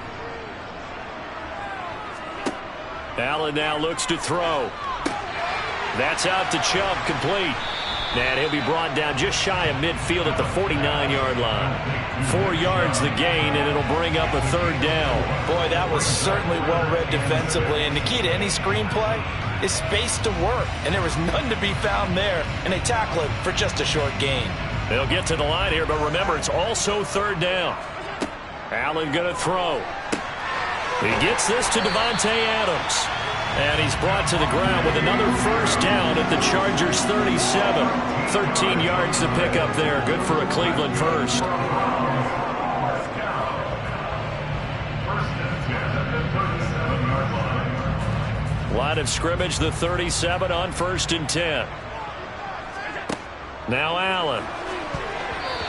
Allen now looks to throw. That's out to Chubb, complete. And he'll be brought down just shy of midfield at the 49-yard line. 4 yards the gain, and it'll bring up a 3rd down. Boy, that was certainly well-read defensively. And the key to any screenplay is space to work. And there was none to be found there. And they tackle it for just a short gain. They'll get to the line here, but remember, it's also 3rd down. Allen going to throw. He gets this to Devontae Adams. And he's brought to the ground with another 1st down at the Chargers' 37. 13 yards to pick up there. Good for a Cleveland first. Line of scrimmage, the 37 on 1st and 10. Now Allen.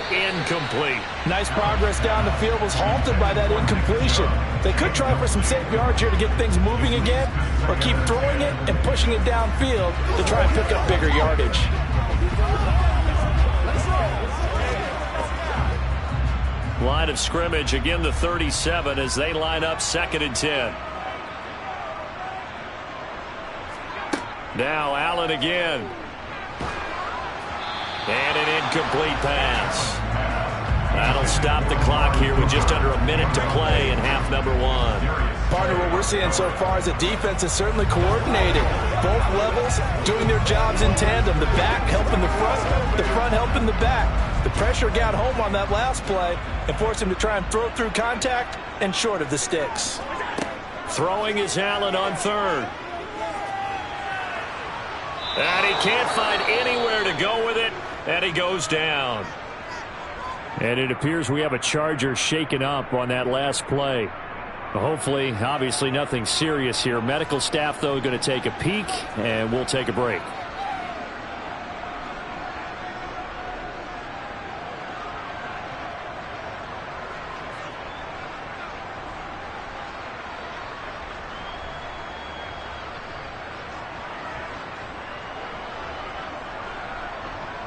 Incomplete. Nice progress down the field, was halted by that incompletion. They could try for some safe yards here to get things moving again, or keep throwing it and pushing it downfield to try and pick up bigger yardage. Line of scrimmage, again the 37 as they line up 2nd and 10. Now Allen again. And an incomplete pass. That'll stop the clock here with just under a minute to play in half number 1. Partner, what we're seeing so far is the defense is certainly coordinated. Both levels doing their jobs in tandem. The back helping the front helping the back. The pressure got home on that last play and forced him to try and throw through contact and short of the sticks. Throwing is Allen on 3rd. And he can't find anywhere to go with it, and he goes down. And it appears we have a Charger shaken up on that last play. Hopefully, obviously nothing serious here. Medical staff, though, going to take a peek, and we'll take a break.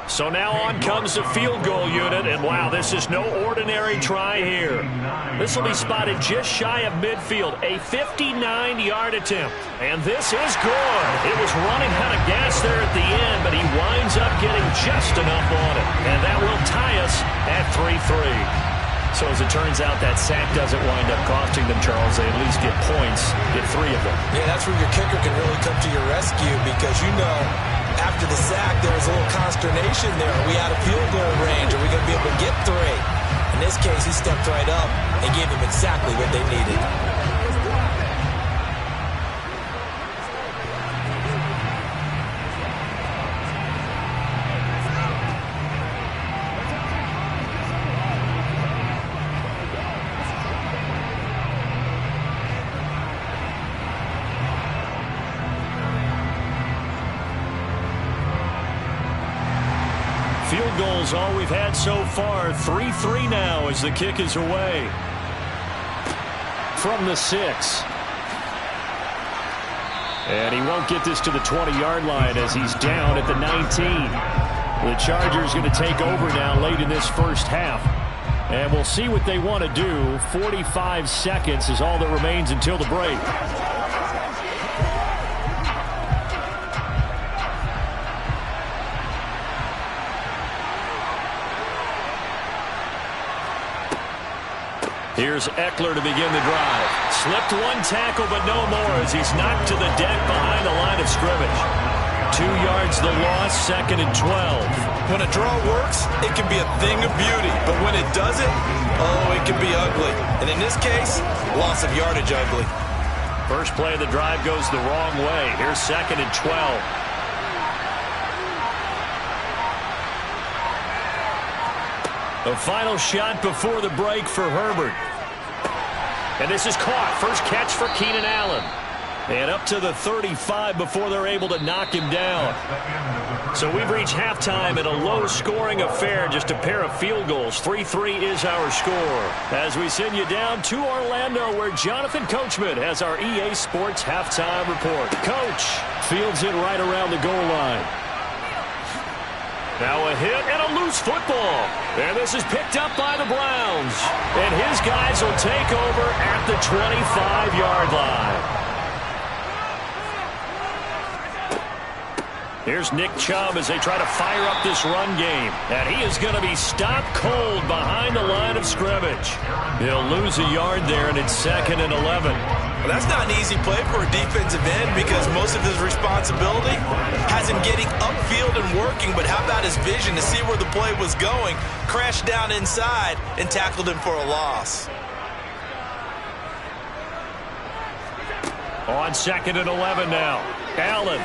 So now on comes the field goal unit, and wow, this is no ordinary try here. This will be spotted just shy of midfield, a 59-yard attempt, and this is good. It was running out of gas there at the end, but he winds up getting just enough on it, and that will tie us at 3-3. So as it turns out, that sack doesn't wind up costing them, Charles. They at least get points, get 3 of them. Yeah, that's where your kicker can really come to your rescue because you know after the sack there was a little consternation there. Are we out of field goal range? Are we going to be able to get 3? In this case, he stepped right up and gave them exactly what they needed. Field goals all we've had so far. 3-3 now as the kick is away. From the 6. And he won't get this to the 20-yard line as he's down at the 19. The Chargers going to take over now late in this first half. And we'll see what they want to do. 45 seconds is all that remains until the break. Here's Eckler to begin the drive. Slipped one tackle, but no more as he's knocked to the deck behind the line of scrimmage. 2 yards the loss, 2nd and 12. When a draw works, it can be a thing of beauty. But when it doesn't, oh, it can be ugly. And in this case, loss of yardage ugly. First play of the drive goes the wrong way. Here's 2nd and 12. The final shot before the break for Herbert. And this is caught. First catch for Keenan Allen. And up to the 35 before they're able to knock him down. So we've reached halftime in a low-scoring affair, just a pair of field goals. 3-3 is our score. As we send you down to Orlando, where Jonathan Coachman has our EA Sports halftime report. Coach fields it right around the goal line. Now a hit and a loose football. And this is picked up by the Browns. And his guys will take over at the 25-yard line. Here's Nick Chubb as they try to fire up this run game. And he is going to be stopped cold behind the line of scrimmage. He'll lose a yard there, and it's 2nd and 11. Well, that's not an easy play for a defensive end because most of his responsibility has him getting upfield and working. But how about his vision to see where the play was going, crashed down inside, and tackled him for a loss. On 2nd and 11 now. Allen.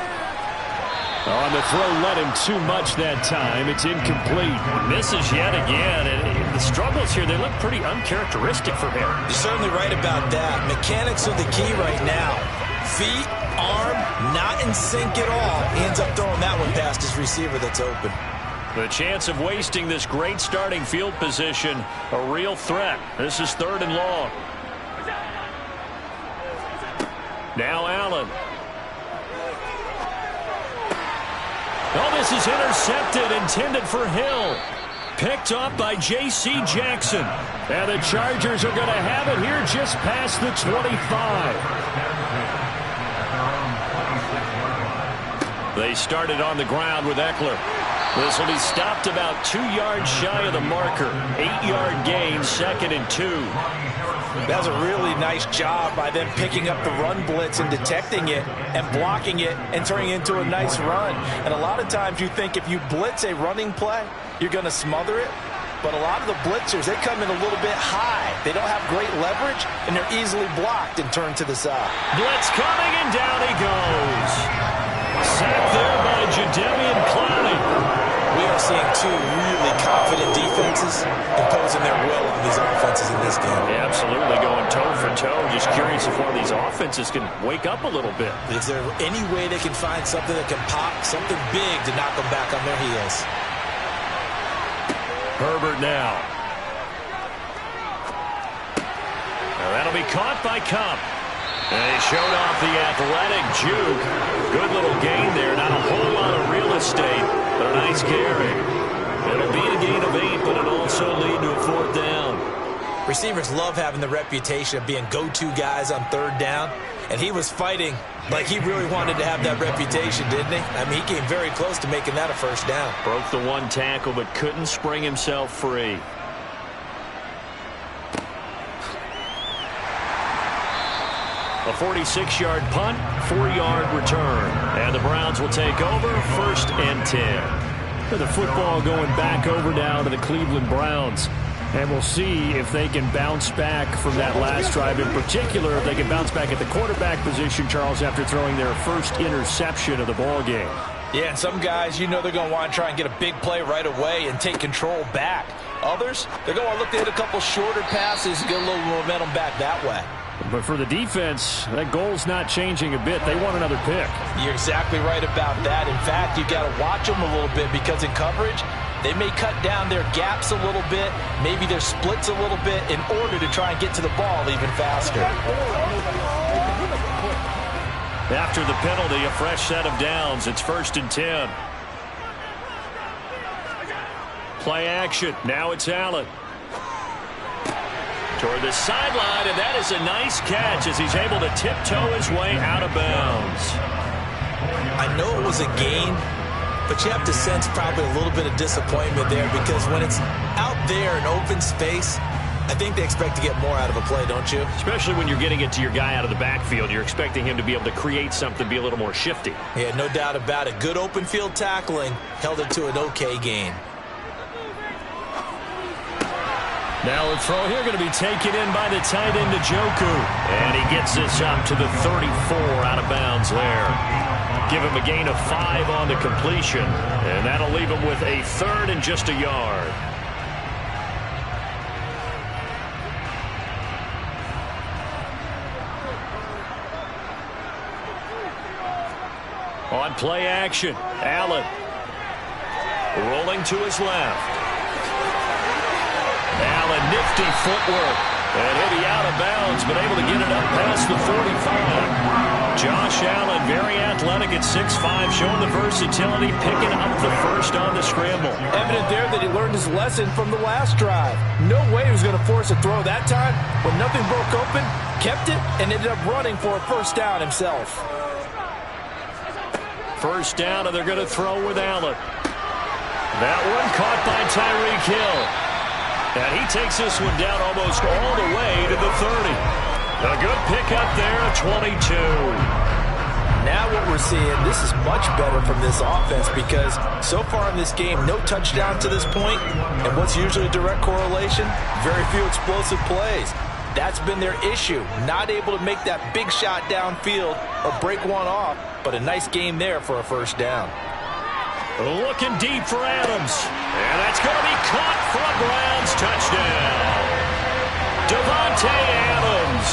On the throw, led him too much that time. It's incomplete. Misses yet again. And the struggles here, they look pretty uncharacteristic for him. You're certainly right about that. Mechanics are the key right now. Feet, arm, not in sync at all. He ends up throwing that one past his receiver that's open. The chance of wasting this great starting field position, a real threat. This is 3rd and long. Now Allen. Oh, this is intercepted, intended for Hill. Picked up by J.C. Jackson. And the Chargers are going to have it here just past the 25. They started on the ground with Eckler. This will be stopped about 2 yards shy of the marker. 8-yard gain, 2nd and 2. That's a really nice job by them picking up the run blitz and detecting it and blocking it and turning it into a nice run. And a lot of times you think if you blitz a running play, you're going to smother it. But a lot of the blitzers, they come in a little bit high. They don't have great leverage, and they're easily blocked and turned to the side. Blitz coming, and down he goes. Sacked there by Jadeveon Clowney. We are seeing two really confident defenses imposing their will on these offenses in this game. Yeah, absolutely, going toe for toe. Just curious if one of these offenses can wake up a little bit. Is there any way they can find something that can pop, something big to knock them back on their heels? Herbert now. Now that'll be caught by Kupp. And he showed off the athletic juke. Good little gain there. Not a whole lot of real estate, but a nice carry. It'll be a gain of 8, but it'll also lead to a 4th down. Receivers love having the reputation of being go-to guys on 3rd down. And he was fighting like he really wanted to have that reputation, didn't he? I mean, he came very close to making that a 1st down. Broke the one tackle, but couldn't spring himself free. A 46-yard punt, 4-yard return. And the Browns will take over, 1st and 10. The football going back over now to the Cleveland Browns. And we'll see if they can bounce back from that last drive. In particular, if they can bounce back at the quarterback position, Charles, after throwing their first interception of the ball game. Yeah, and some guys, you know they're going to want to try and get a big play right away and take control back. Others, they're going to look to hit a couple shorter passes and get a little momentum back that way. But for the defense, that goal's not changing a bit. They want another pick. You're exactly right about that. In fact, you've got to watch them a little bit because in coverage, they may cut down their gaps a little bit, maybe their splits a little bit in order to try and get to the ball even faster. After the penalty, a fresh set of downs. It's 1st and 10. Play action. Now it's Allen. Toward the sideline, and that is a nice catch as he's able to tiptoe his way out of bounds. I know it was a gain, but you have to sense probably a little bit of disappointment there because when it's out there in open space, I think they expect to get more out of a play, don't you? Especially when you're getting it to your guy out of the backfield. You're expecting him to be able to create something, be a little more shifty. Yeah, no doubt about it. Good open field tackling held it to an okay gain. Now a throw here going to be taken in by the tight end, Njoku. And he gets this up to the 34 out of bounds there. Give him a gain of 5 on the completion. And that'll leave him with a 3rd and just a yard. On play action, Allen. Rolling to his left. Allen, nifty footwork. And he'll be out of bounds, but able to get it up past the 45. Josh Allen, very athletic at 6'5", showing the versatility, picking up the first on the scramble. Evident there that he learned his lesson from the last drive. No way he was going to force a throw that time. When nothing broke open, kept it, and ended up running for a first down himself. First down, and they're going to throw with Allen. That one caught by Tyreek Hill. And he takes this one down almost all the way to the 30. A good pickup there, 22. Now what we're seeing, this is much better from this offense because so far in this game, no touchdown to this point, and what's usually a direct correlation? Very few explosive plays. That's been their issue, not able to make that big shot downfield or break one off, but a nice game there for a first down. Looking deep for Adams. And that's going to be caught for a Browns touchdown. Devontae Adams,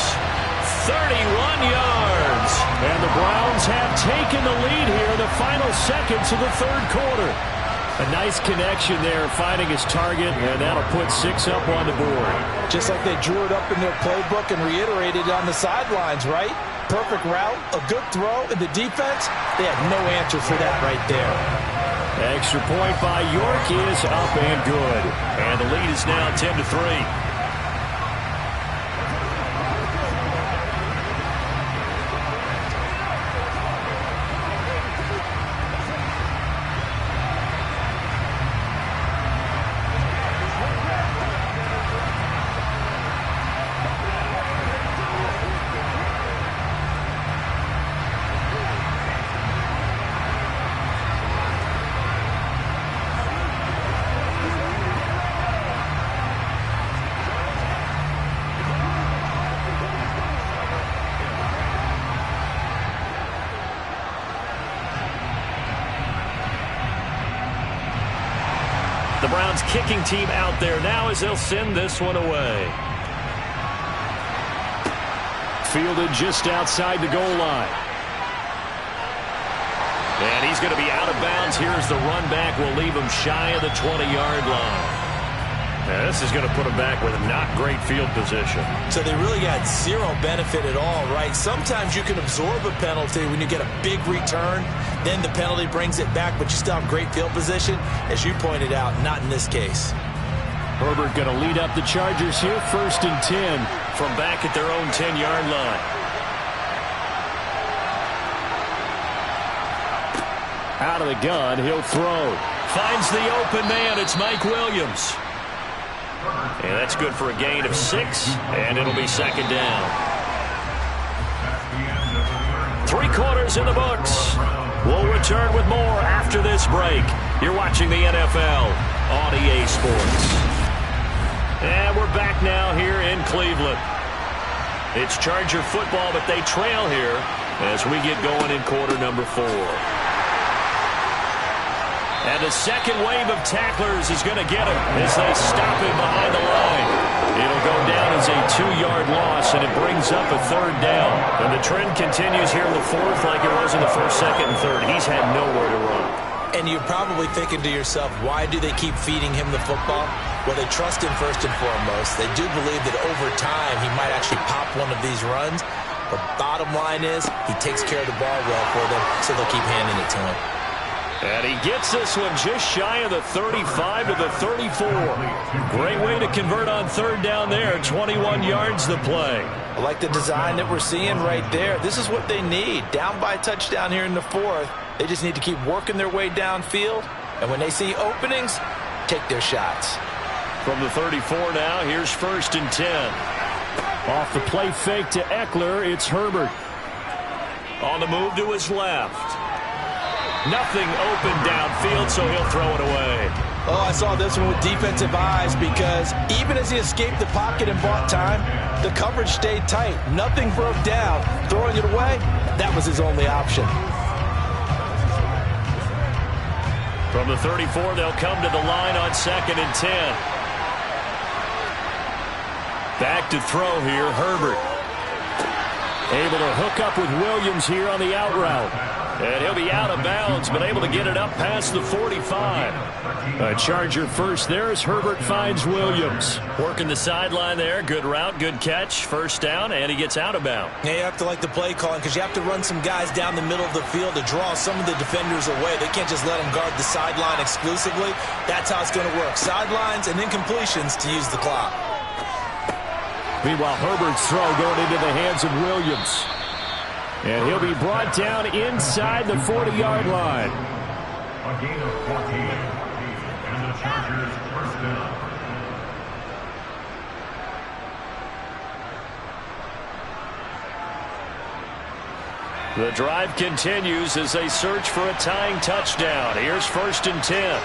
31 yards. And the Browns have taken the lead here in the final seconds of the third quarter. A nice connection there, finding his target, and that'll put 6 up on the board. Just like they drew it up in their playbook and reiterated it on the sidelines, right? Perfect route, a good throw, and the defense, they had no answer for that right there. Extra point by York is up and good. And the lead is now 10-3. The Browns kicking team out there now as they'll send this one away. Fielded just outside the goal line. And he's going to be out of bounds. Here's the run back. Will leave him shy of the 20-yard line. Now, this is going to put him back with a not great field position. So they really got zero benefit at all, right? Sometimes you can absorb a penalty when you get a big return. Then the penalty brings it back, but you still have great field position. As you pointed out, not in this case. Herbert going to lead up the Chargers here, 1st and 10 from back at their own 10-yard line. Out of the gun, he'll throw. Finds the open man. It's Mike Williams. And that's good for a gain of 6, and it'll be 2nd down. 3 quarters in the books. We'll return with more after this break. You're watching the NFL on EA Sports. And we're back now here in Cleveland. It's Charger football, but they trail here as we get going in quarter number 4. And the second wave of tacklers is going to get him as they stop him behind the line. It'll go down as a 2-yard loss, and it brings up a 3rd down. And the trend continues here in the 4th like it was in the 1st, 2nd, and 3rd. He's had nowhere to run. And you're probably thinking to yourself, why do they keep feeding him the football? Well, they trust him first and foremost. They do believe that over time he might actually pop one of these runs. But bottom line is he takes care of the ball well for them, so they'll keep handing it to him. And he gets this one just shy of the 35 to the 34. Great way to convert on 3rd down there. 21 yards the play. I like the design that we're seeing right there. This is what they need. Down by a touchdown here in the 4th. They just need to keep working their way downfield. And when they see openings, take their shots. From the 34 now, here's 1st and 10. Off the play fake to Eckler, it's Herbert. On the move to his left. Nothing open downfield, so he'll throw it away. Oh, I saw this one with defensive eyes because even as he escaped the pocket and bought time, the coverage stayed tight. Nothing broke down. Throwing it away, that was his only option. From the 34, they'll come to the line on 2nd and 10. Back to throw here, Herbert. Able to hook up with Williams here on the out route. And he'll be out of bounds, but able to get it up past the 45. A Charger first there as Herbert finds Williams. Working the sideline there. Good route, good catch. First down, and he gets out of bounds. Yeah, you have to like the play calling because you have to run some guys down the middle of the field to draw some of the defenders away. They can't just let them guard the sideline exclusively. That's how it's going to work. Sidelines and then completions to use the clock. Meanwhile, Herbert's throw going into the hands of Williams. And he'll be brought down inside the 40-yard line. A gain of 14, and the Chargers first down. The drive continues as they search for a tying touchdown. Here's 1st and 10.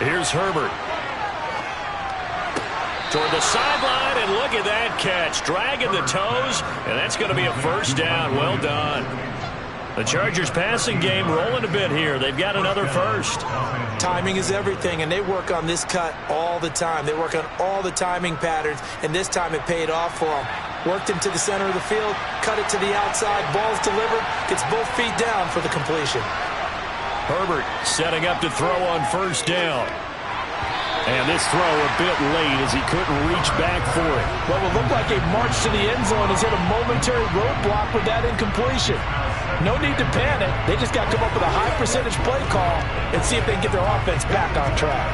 Here's Herbert. Toward the sideline, and look at that catch. Dragging the toes, and that's going to be a first down. Well done. The Chargers passing game rolling a bit here. They've got another first. Timing is everything, and they work on this cut all the time. They work on all the timing patterns, and this time it paid off for them. Worked him to the center of the field, cut it to the outside, ball's delivered, gets both feet down for the completion. Herbert setting up to throw on first down. And this throw a bit late as he couldn't reach back for it. What will look like a march to the end zone has hit a momentary roadblock with that incompletion. No need to panic. They just got to come up with a high percentage play call and see if they can get their offense back on track.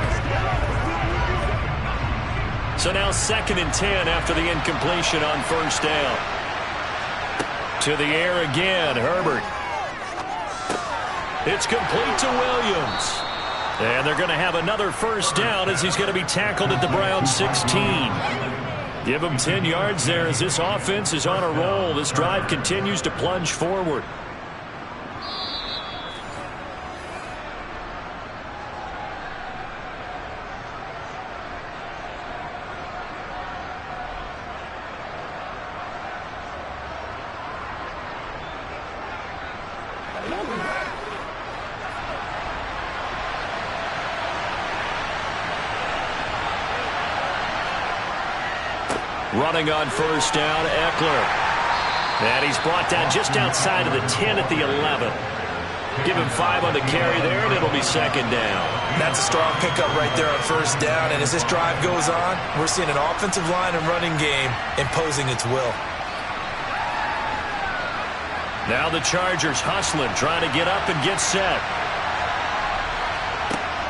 So now 2nd and 10 after the incompletion on first down. To the air again, Herbert. It's complete to Williams. And they're going to have another first down as he's going to be tackled at the Browns 16. Give him 10 yards there as this offense is on a roll. This drive continues to plunge forward. Running on first down, Eckler. And he's brought down just outside of the 10 at the 11. Give him 5 on the carry there, and it'll be 2nd down. That's a strong pickup right there on first down. And as this drive goes on, we're seeing an offensive line and running game imposing its will. Now the Chargers hustling, trying to get up and get set.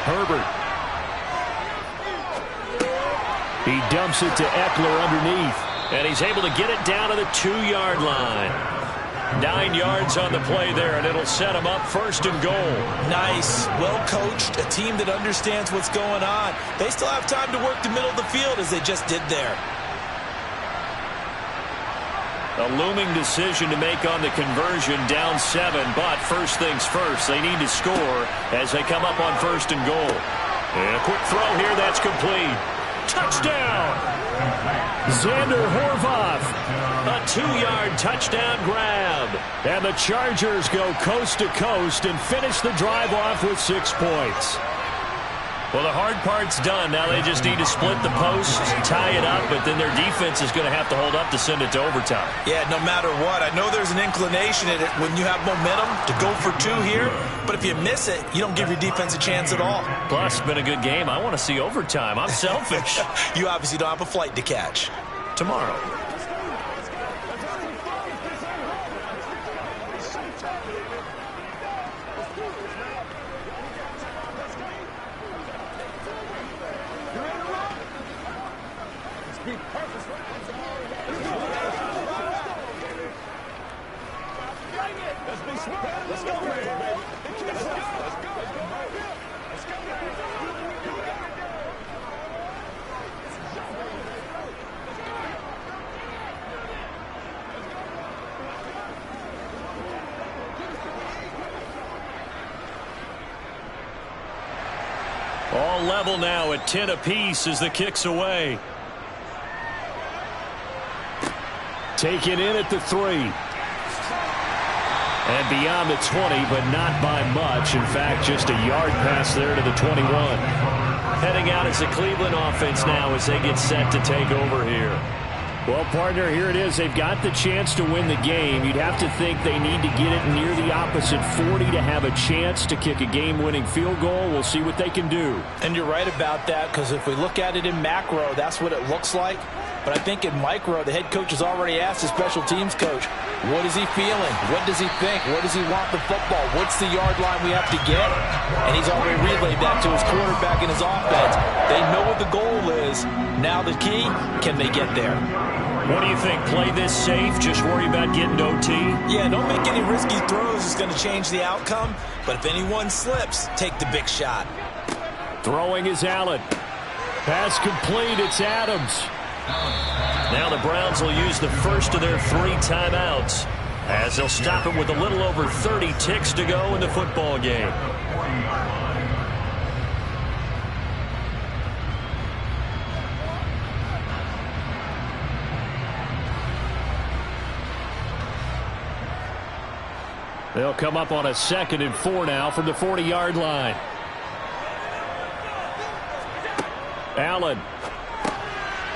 Herbert. He dumps it to Eckler underneath. And he's able to get it down to the 2-yard line. 9 yards on the play there, and it'll set him up 1st and goal. Nice. Well coached. A team that understands what's going on. They still have time to work the middle of the field as they just did there. A looming decision to make on the conversion, down 7. But first things first, they need to score as they come up on 1st and goal. And a quick throw here, that's complete. Touchdown! Xander Horvath. A 2-yard touchdown grab. And the Chargers go coast to coast and finish the drive off with 6 points. Well, the hard part's done. Now they just need to split the posts, tie it up, but then their defense is going to have to hold up to send it to overtime. Yeah, no matter what. I know there's an inclination in it when you have momentum to go for 2 here, but if you miss it, you don't give your defense a chance at all. Plus, it's been a good game. I want to see overtime. I'm selfish. You obviously don't have a flight to catch. Tomorrow. All level now at 10 apiece as the kick's away. Taken in at the 3. And beyond the 20, but not by much. In fact, just a yard pass there to the 21. Heading out as the Cleveland offense now as they get set to take over here. Well, partner, here it is. They've got the chance to win the game. You'd have to think they need to get it near the opposite 40 to have a chance to kick a game-winning field goal. We'll see what they can do. And you're right about that, because if we look at it in macro, that's what it looks like. But I think in micro, the head coach has already asked the special teams coach, what is he feeling? What does he think? Where does he want the football? What's the yard line we have to get? And he's already relayed that to his quarterback and his offense. They know what the goal is. Now the key, can they get there? What do you think? Play this safe? Just worry about getting OT? Yeah, don't make any risky throws. It's going to change the outcome. But if anyone slips, take the big shot. Throwing is Allen. Pass complete. It's Adams. Now the Browns will use the first of their 3 timeouts as they'll stop it with a little over 30 ticks to go in the football game. They'll come up on a 2nd and 4 now from the 40-yard line. Allen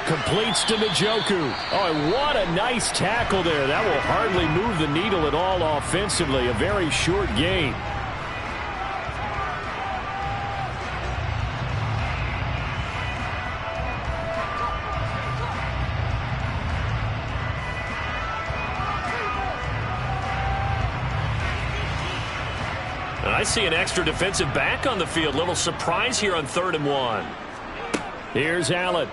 completes to Njoku. Oh, and what a nice tackle there. That will hardly move the needle at all offensively. A very short gain. I see an extra defensive back on the field. Little surprise here on 3rd and 1. Here's Allen.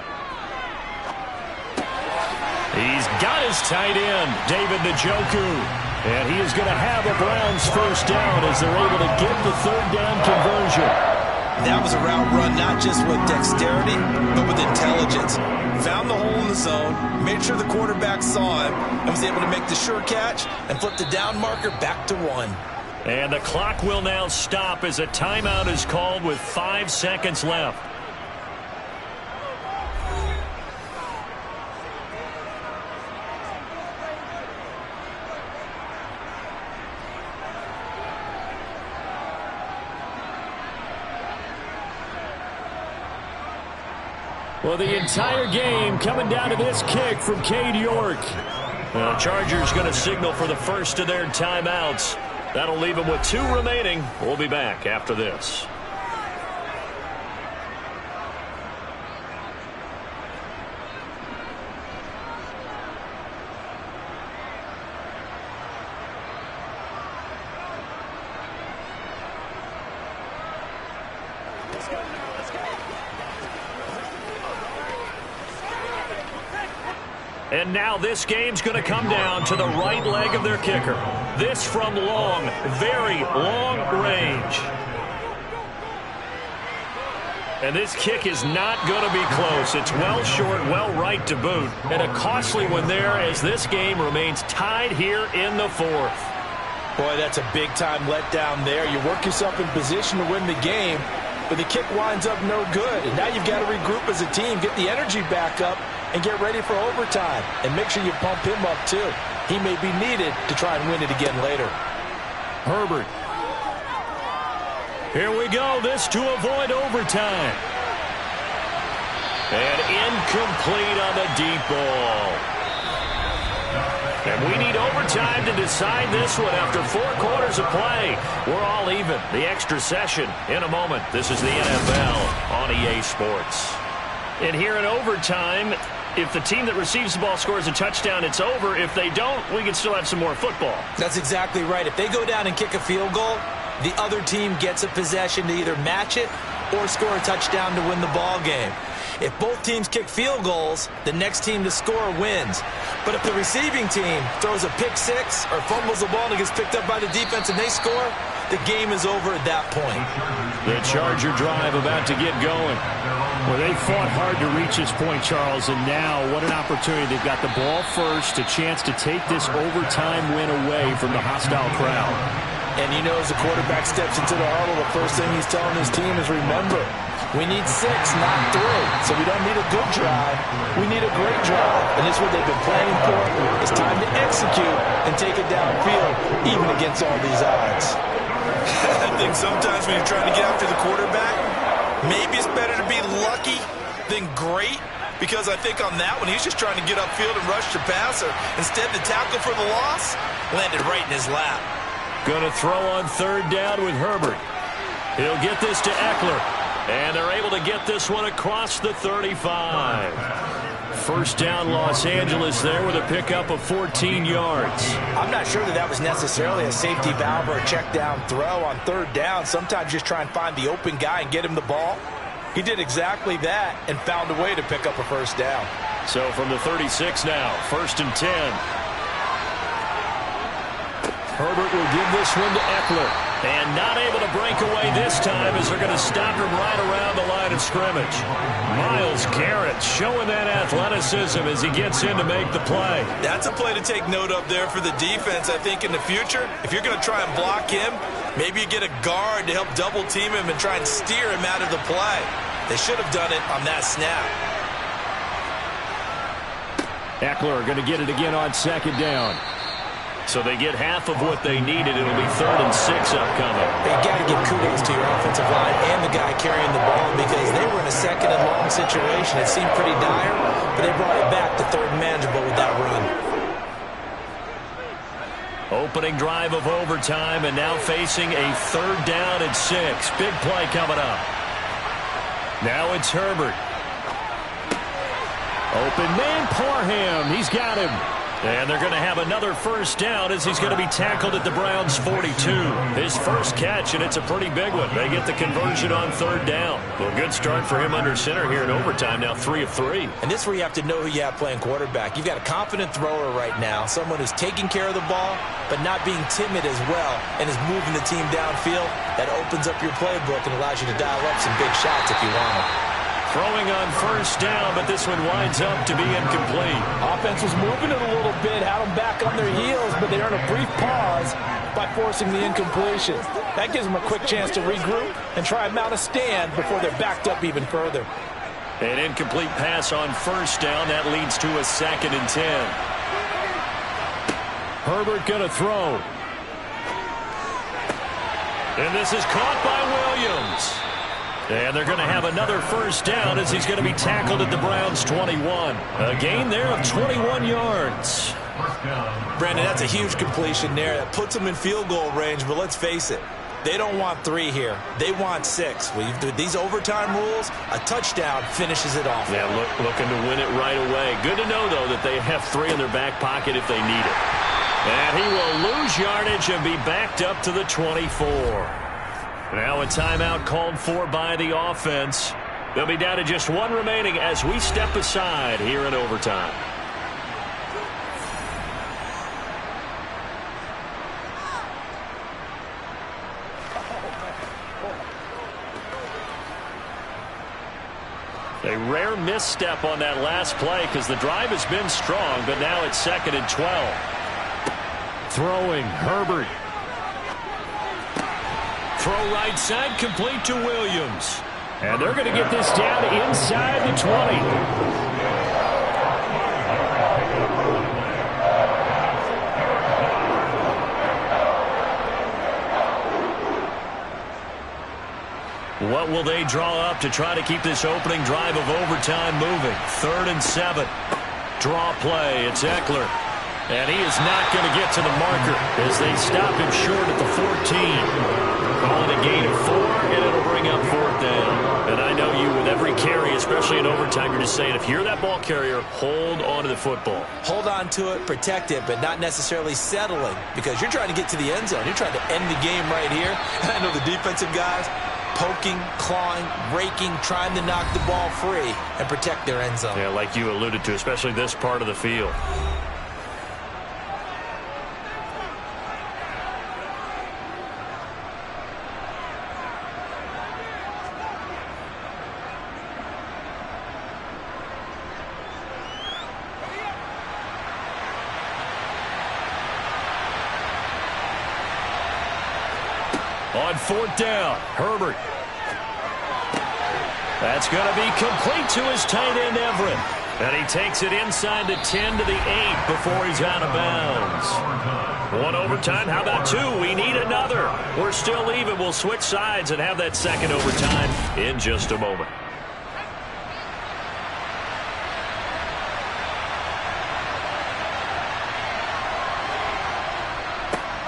He's got his tight end, David Njoku. And he is going to have a Browns first down as they're able to get the 3rd down conversion. That was a route run not just with dexterity, but with intelligence. Found the hole in the zone, made sure the quarterback saw him, and was able to make the sure catch and flip the down marker back to 1. And the clock will now stop as a timeout is called with 5 seconds left. Well, the entire game coming down to this kick from Cade York. The Chargers going to signal for the first of their timeouts. That'll leave them with 2 remaining. We'll be back after this. And now this game's going to come down to the right leg of their kicker. This from long, very long range. And this kick is not going to be close. It's well short, well right to boot. And a costly one there as this game remains tied here in the 4th. Boy, that's a big-time letdown there. You work yourself in position to win the game, but the kick winds up no good. And now you've got to regroup as a team, get the energy back up, and get ready for overtime. And make sure you pump him up, too. He may be needed to try and win it again later. Herbert. Here we go. This to avoid overtime. And incomplete on the deep ball. And we need overtime to decide this one after 4 quarters of play. We're all even. The extra session in a moment. This is the NFL on EA Sports. And here in overtime, if the team that receives the ball scores a touchdown, it's over. If they don't, we can still have some more football. That's exactly right. If they go down and kick a field goal, the other team gets a possession to either match it or score a touchdown to win the ball game. If both teams kick field goals, the next team to score wins. But if the receiving team throws a pick six or fumbles the ball and it gets picked up by the defense and they score, the game is over at that point. The Charger drive about to get going. Well, they fought hard to reach this point, Charles, and now what an opportunity. They've got the ball first, a chance to take this overtime win away from the hostile crowd. And you know, as the quarterback steps into the huddle, the first thing he's telling his team is, remember, we need 6, not 3. So we don't need a good drive. We need a great drive. And this is what they've been planning for. It's time to execute and take it downfield, even against all these odds. I think sometimes when you're trying to get after the quarterback, maybe it's better to be lucky than great. because I think on that one, he's just trying to get upfield and rush the passer. Instead, the tackle for the loss landed right in his lap. Going to throw on third down with Herbert. He'll get this to Eckler. And they're able to get this one across the 35. First down, Los Angeles there with a pickup of 14 yards. I'm not sure that was necessarily a safety valve or a check down throw on third down. Sometimes just try and find the open guy and get him the ball. He did exactly that and found a way to pick up a first down. So from the 36 now, 1st and 10. Herbert will give this one to Eckler. And not able to break away this time as they're going to stop him right around the line of scrimmage. Myles Garrett showing that athleticism as he gets in to make the play. That's a play to take note of there for the defense, I think, in the future. If you're going to try and block him, maybe you get a guard to help double team him and try and steer him out of the play. They should have done it on that snap. Eckler going to get it again on second down. So they get half of what they needed. It'll be 3rd and 6 upcoming. You got to give kudos to your offensive line and the guy carrying the ball because they were in a 2nd and long situation. It seemed pretty dire, but they brought it back to 3rd and manageable with that run. Opening drive of overtime and now facing a 3rd down and 6. Big play coming up. Now it's Herbert. Open man, Parham. He's got him. And they're going to have another first down as he's going to be tackled at the Browns' 42. His first catch, and it's a pretty big one. They get the conversion on 3rd down. Well, good start for him under center here in overtime. Now 3 of 3. And this is where you have to know who you have playing quarterback. You've got a confident thrower right now, someone who's taking care of the ball, but not being timid as well, and is moving the team downfield. That opens up your playbook and allows you to dial up some big shots if you want them. Throwing on first down, but this one winds up to be incomplete. Offense was moving it a little bit, had them back on their heels, but they earned a brief pause by forcing the incompletion. That gives them a quick chance to regroup and try and mount a stand before they're backed up even further. An incomplete pass on first down. That leads to a 2nd and 10. Herbert going to throw. And this is caught by Williams. And they're going to have another first down as he's going to be tackled at the Browns' 21. A gain there of 21 yards. Brandon, that's a huge completion there. That puts them in field goal range, but let's face it. They don't want 3 here. They want 6. With these overtime rules, a touchdown finishes it off. Yeah, looking to win it right away. Good to know, though, that they have 3 in their back pocket if they need it. And he will lose yardage and be backed up to the 24. Now a timeout called for by the offense. They'll be down to just 1 remaining as we step aside here in overtime. A rare misstep on that last play because the drive has been strong, but now it's 2nd and 12. Throwing, Herbert. Throw right side, complete to Williams. And they're going to get this down inside the 20. What will they draw up to try to keep this opening drive of overtime moving? 3rd and 7. Draw play. It's Eckler. And he is not going to get to the marker as they stop him short at the 14. Calling a gain of 4, and it'll bring up 4th down. And I know you, with every carry, especially in overtime, you're just saying, if you're that ball carrier, hold on to the football. Hold on to it, protect it, but not necessarily settling because you're trying to get to the end zone. You're trying to end the game right here. And I know the defensive guys poking, clawing, raking, trying to knock the ball free and protect their end zone. Yeah, like you alluded to, especially this part of the field. On 4th down, Herbert. That's going to be complete to his tight end, Everett. And he takes it inside the 10 to the 8 before he's out of bounds. 1 overtime, how about 2? We need another. We're still even. We'll switch sides and have that 2nd overtime in just a moment.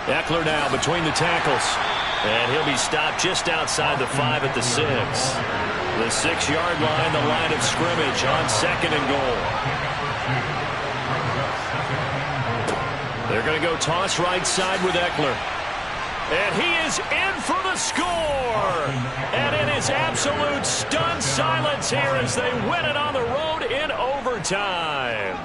Eckler now between the tackles. And he'll be stopped just outside the 5 at the 6. The 6-yard line, the line of scrimmage on 2nd and goal. They're going to go toss right side with Eckler. And he is in for the score. And it is absolute stunned silence here as they win it on the road in overtime.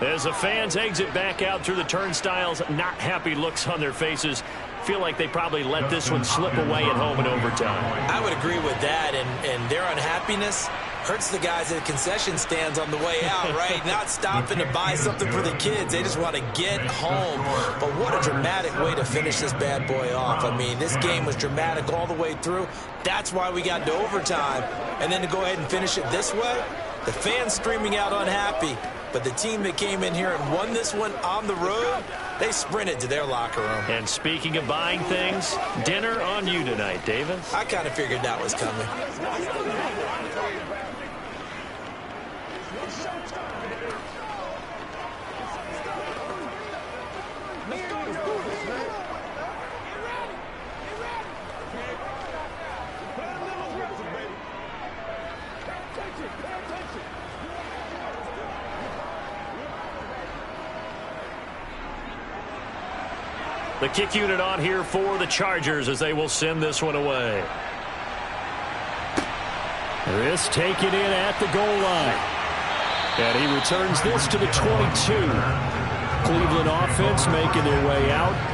As the fans exit back out through the turnstiles, not happy looks on their faces. Feel like they probably let this one slip away at home in overtime. I would agree with that, and their unhappiness hurts the guys at the concession stands on the way out, right? Not stopping to buy something for the kids. They just want to get home. But what a dramatic way to finish this bad boy off. I mean, this game was dramatic all the way through. That's why we got to overtime. And then to go ahead and finish it this way, the fans screaming out unhappy. But the team that came in here and won this one on the road, they sprinted to their locker room. And speaking of buying things, dinner on you tonight, Davis. I kind of figured that was coming. The kick unit on here for the Chargers as they will send this one away. This taken in at the goal line. And he returns this to the 22. Cleveland offense making their way out.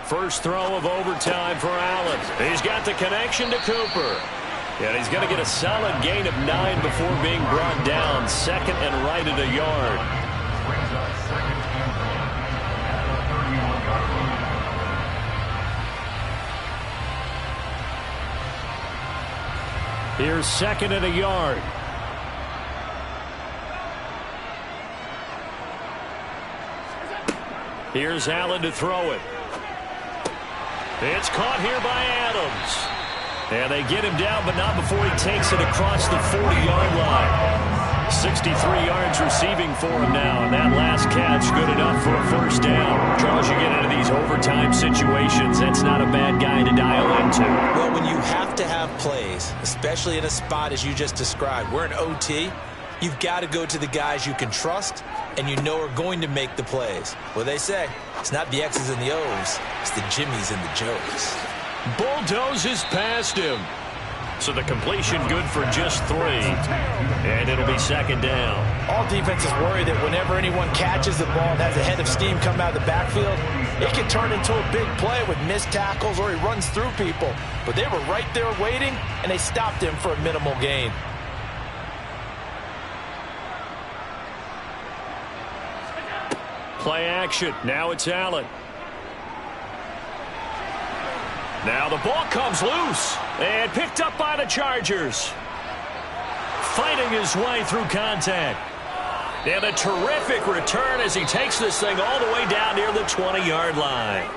First throw of overtime for Allen. He's got the connection to Cooper. And he's going to get a solid gain of 9 before being brought down. 2nd and right at a yard. Here's 2nd and a yard. Here's Allen to throw it. It's caught here by Adams. And they get him down, but not before he takes it across the 40-yard line. 63 yards receiving for him now, and that last catch good enough for a first down. Charles, you get into these overtime situations, that's not a bad guy to dial into. Well, when you have to have plays, especially in a spot as you just described, we're in OT, you've got to go to the guys you can trust and you know are going to make the plays. What they say, it's not the X's and the O's, it's the Jimmies and the Joes. Bulldozes past him. So the completion good for just 3. And it'll be 2nd down. All defenses worry that whenever anyone catches the ball and has a head of steam come out of the backfield, it can turn into a big play with missed tackles or he runs through people. But they were right there waiting, and they stopped him for a minimal gain. Play action. Now it's Allen. Now the ball comes loose and picked up by the Chargers. Fighting his way through contact. And a terrific return as he takes this thing all the way down near the 20-yard line.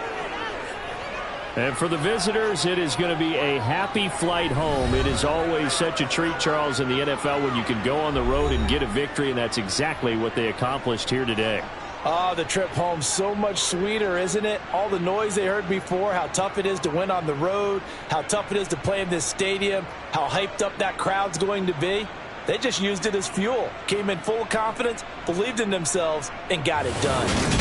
And for the visitors, it is going to be a happy flight home. It is always such a treat, Charles, in the NFL when you can go on the road and get a victory, and that's exactly what they accomplished here today. Oh, the trip home so much sweeter, isn't it? All the noise they heard before, how tough it is to win on the road, how tough it is to play in this stadium, how hyped up that crowd's going to be. They just used it as fuel, came in full confidence, believed in themselves, and got it done.